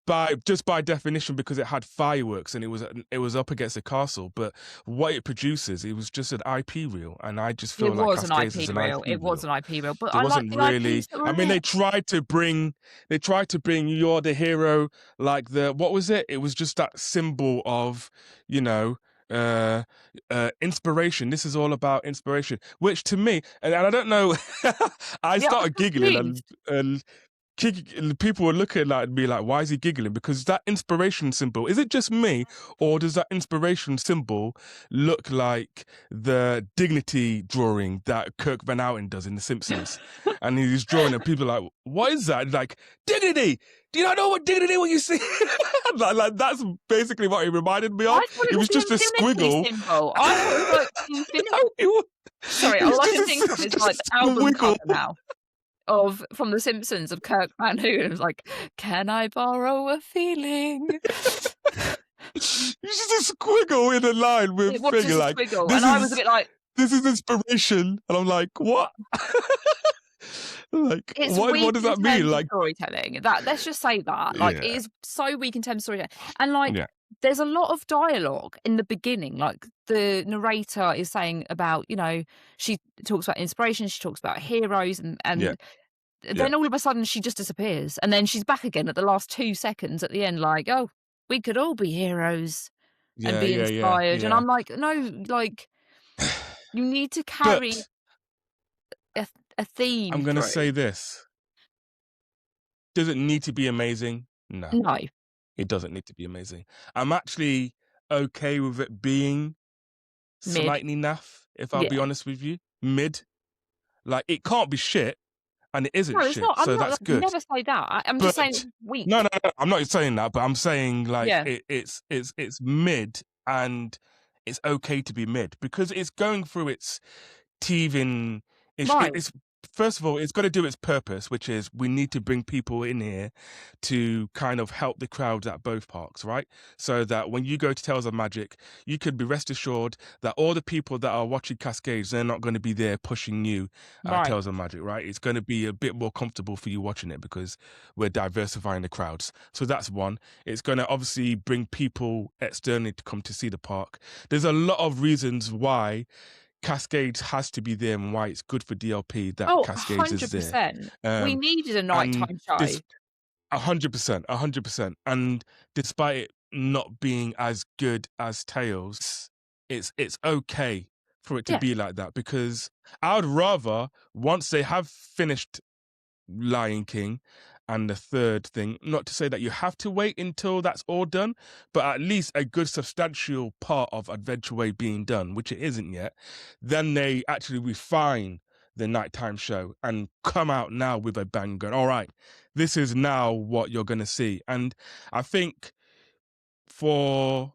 by definition because it had fireworks and it was up against a castle. But what it produces, it was just an IP reel, and I just feel It like was an Cascades is IP an reel. IP It was reel. an IP reel, but There I like wasn't the really. IPs that were I in mean, it. they tried to bring you're the hero, like what was it? It was just that symbol of, you know, uh, inspiration. This is all about inspiration, which to me, and I don't know, I Yeah, I was started giggling confused. and people were looking at me like, why is he giggling? Because that inspiration symbol, is it just me, or does that inspiration symbol look like the dignity drawing that Kirk Van Houten does in The Simpsons? And he's drawing and people are like, what is that? Like, dignity! Do you not know what dignity when you see? like that's basically what it reminded me of. I thought it It was was the just a infinity squiggle. symbol. I thought it was like the infinity. No, Sorry, it all was I just can think of is like the a album squiggle. cover now of from The Simpsons of Kirk Van Houten. It was like, "Can I borrow a feeling?" It's just a squiggle in a line with It was finger just a like squiggle, this and I was a is bit like, this is inspiration, and I'm like, what? Like, it's what weak does in that mean? terms of Like, storytelling. That let's just say that, like, it yeah, is so weak in terms of storytelling, and like yeah, there's a lot of dialogue in the beginning, like, the narrator is saying about, she talks about inspiration, she talks about heroes, and Yeah, yeah, then all of a sudden she just disappears, and then she's back again at the last 2 seconds at the end like, "Oh, we could all be heroes and yeah, be yeah, yeah, inspired," and yeah. I'm like, "No, like, you need to carry But a a theme I'm gonna through." say this: does it need to be amazing? No, No, it doesn't need to be amazing. I'm actually okay with it being mid. slightly naff, if I'll be Yeah. honest with you. Mid. Like, it can't be shit, and it isn't No, it's shit, not. I'm so not that's good. never say that. I'm just saying But it's weak. no, no, no, I'm not saying that, but I'm saying, like, Yeah. it's mid, and it's okay to be mid because it's going through its teething Right. it's first of all, it's got to do its purpose, which is we need to bring people in here to kind of help the crowds at both parks, right? So that when you go to Tales of Magic, you could be rest assured that all the people that are watching Cascades, they're not going to be there pushing you at Right. Tales of Magic, right? It's going to be a bit more comfortable for you watching it because we're diversifying the crowds. So that's one. It's going to obviously bring people externally to come to see the park. There's a lot of reasons why Cascades has to be there and why it's good for DLP that Oh, Cascades is there. 100%. We Um, needed a and nighttime show. this 100%, 100%. And despite it not being as good as Tails, it's okay for it to Yeah. be like that because I would rather once they have finished Lion King and the third thing, not to say that you have to wait until that's all done, but at least a good substantial part of Adventure Way being done, which it isn't yet, then they actually refine the nighttime show and come out now with a bang going, all right, this is now what you're going to see. And I think for,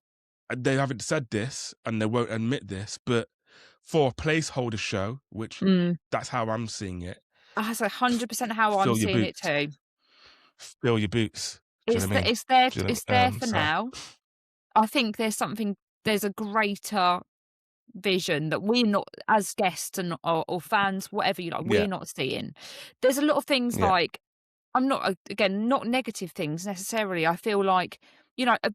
they haven't said this and they won't admit this, but for a placeholder show, which Mm. that's how I'm seeing it, That's 100% how I'm fill your seeing it boots. too. Fill your boots. Do you know what I mean? Do you know? It's there for So now. I think there's a greater vision that we're not, as guests and or fans, whatever you like, yeah, we're not seeing. There's a lot of things yeah, like, I'm not, again, not negative things necessarily. I feel like, you know, uh,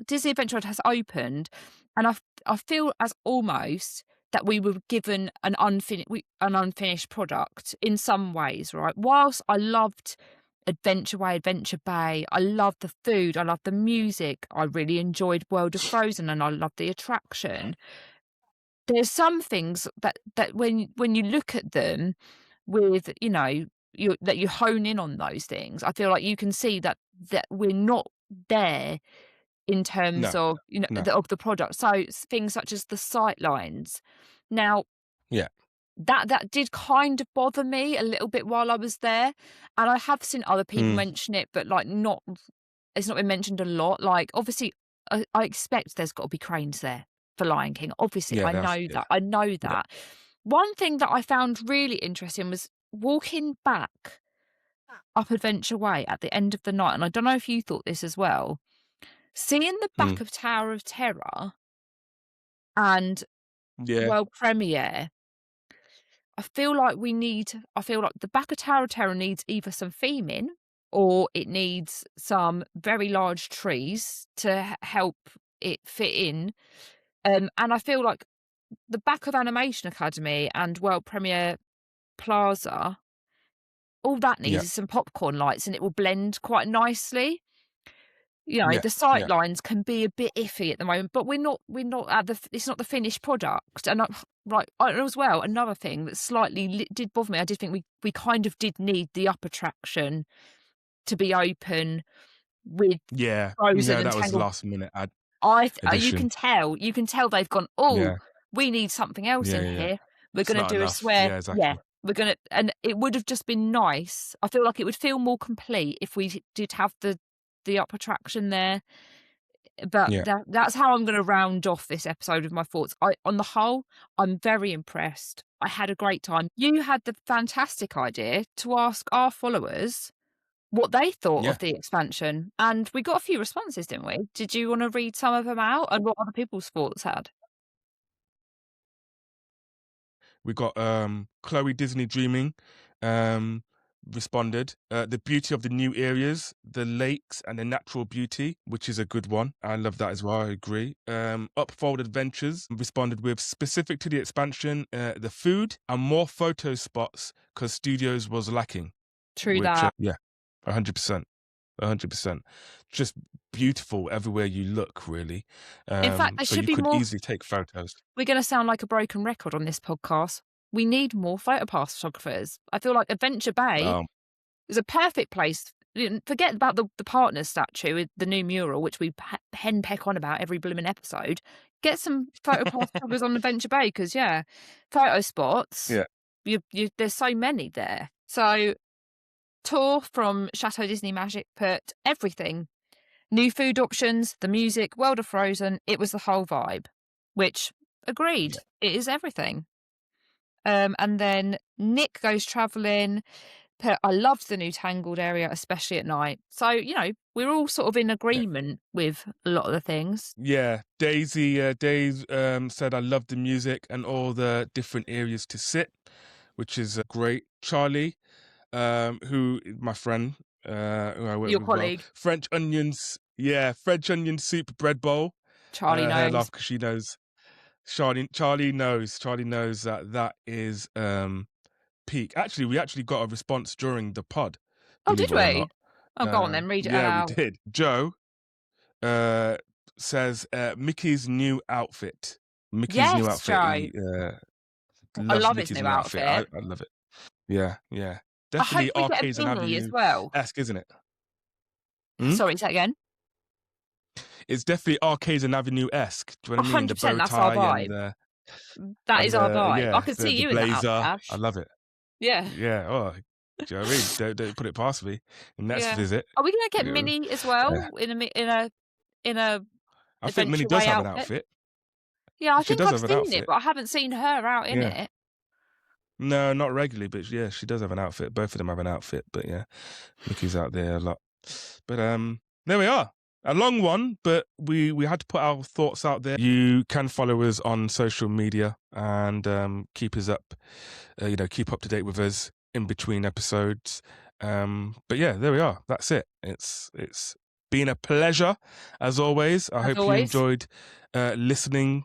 Disney Adventure World has opened, and I feel as almost that we were given an unfinished product in some ways, right? Whilst I loved Adventure Way, Adventure Bay, I loved the food, I loved the music, I really enjoyed World of Frozen, and I loved the attraction. There's some things that when you look at them with, you hone in on those things, I feel like you can see that we're not there in terms no, of, no, of the product. So things such as the sight lines. Now, yeah, that did kind of bother me a little bit while I was there, and I have seen other people mm, mention it, but, like, not it's not been mentioned a lot. Like, obviously, I expect there's gotta be cranes there for Lion King. Obviously, yeah, I that's know yeah, that, I know yeah, that. One thing that I found really interesting was walking back up Adventure Way at the end of the night, and I don't know if you thought this as well, seeing the mm, back of Tower of Terror and yeah, world premiere. I feel like the back of Tower of Terror needs either some theming or it needs some very large trees to help it fit in. And I feel like the back of Animation Academy and World Premiere Plaza, all that needs yeah, is some popcorn lights and it will blend quite nicely. yeah, The sight yeah, lines can be a bit iffy at the moment, but we're not at it's not the finished product. And right, and as well, another thing that slightly did bother me, I did think we kind of did need the up attraction to be open with yeah, Frozen yeah. and That was Tangled. last minute You addition. can tell they've gone, oh, Yeah, we need something else yeah, in yeah, yeah. here. We're It's gonna not do a enough. swear, Yeah, yeah. exactly. And it would have just been nice. I feel like it would feel more complete if we did have the up attraction there. But Yeah, that's how I'm gonna round off this episode of my thoughts. On the whole, I'm very impressed. I had a great time. You had the fantastic idea to ask our followers what they thought yeah. of the expansion, and we got a few responses, didn't we? Did you wanna read some of them out and what other people's thoughts had? We got Chloe Disney Dreaming. Um, responded. The beauty of the new areas, the lakes and the natural beauty, which is a good one. I love that as well. I agree. Upfold Adventures responded with specific to the expansion, the food and more photo spots because studios was lacking. True which, that. yeah, 100%. 100%. Just beautiful everywhere you look, really. In fact, there so should you be could more. easily take photos. We're going to sound like a broken record on this podcast. We need more photopass photographers. I feel like Adventure Bay is a perfect place. Forget about the partner statue with the new mural, which we henpeck on about every blooming episode. Get some photopass photographers on Adventure Bay because, yeah, photo spots. Yeah. There's so many there. So, tour from Chateau Disney Magic put everything. New food options, the music, World of Frozen. It was the whole vibe, which, agreed, it is everything. And then Nick goes travelling. I loved the new Tangled area, especially at night. So, we're all sort of in agreement with a lot of the things. Yeah. Daisy said, I love the music and all the different areas to sit, which is great. Charlie, who my friend, who I work Your with colleague. well. French onion soup bread bowl. Charlie knows. Her love, because she knows. Charlie knows that is peak. Actually, we got a response during the pod. Oh, did believe it or we? not. Oh, go on then, read it out. Yeah, we did. Joe says Mickey's new outfit. Yes, Joe. He, I love Mickey's his new outfit. I love it. Yeah. Definitely I hope we Arcades get a and beanie Avenue as well. esque, isn't it? Sorry, say that again. It's definitely Arcades and Avenue esque. Do you know what I mean? The bow that's our tie vibe. and That is our vibe. yeah, I could see you in that blazer. outfit. I love it. Yeah. Yeah. Oh, do you know what I mean? Don't put it past me. Next visit. Are we going to get Minnie as well in a? I think Minnie does have an outfit. Yeah, I think I've seen it, but I haven't seen her out in it. No, not regularly, but yeah, she does have an outfit. Both of them have an outfit, but yeah, Mickey's out there a lot. But there we are. A long one, but we had to put our thoughts out there. You can follow us on social media and keep us up, keep up to date with us in between episodes. But yeah, there we are. That's it. It's been a pleasure as always. I hope you enjoyed listening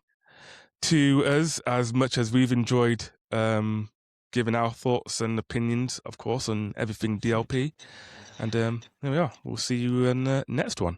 to us as much as we've enjoyed giving our thoughts and opinions, of course, on everything DLP. And there we are. We'll see you in the next one.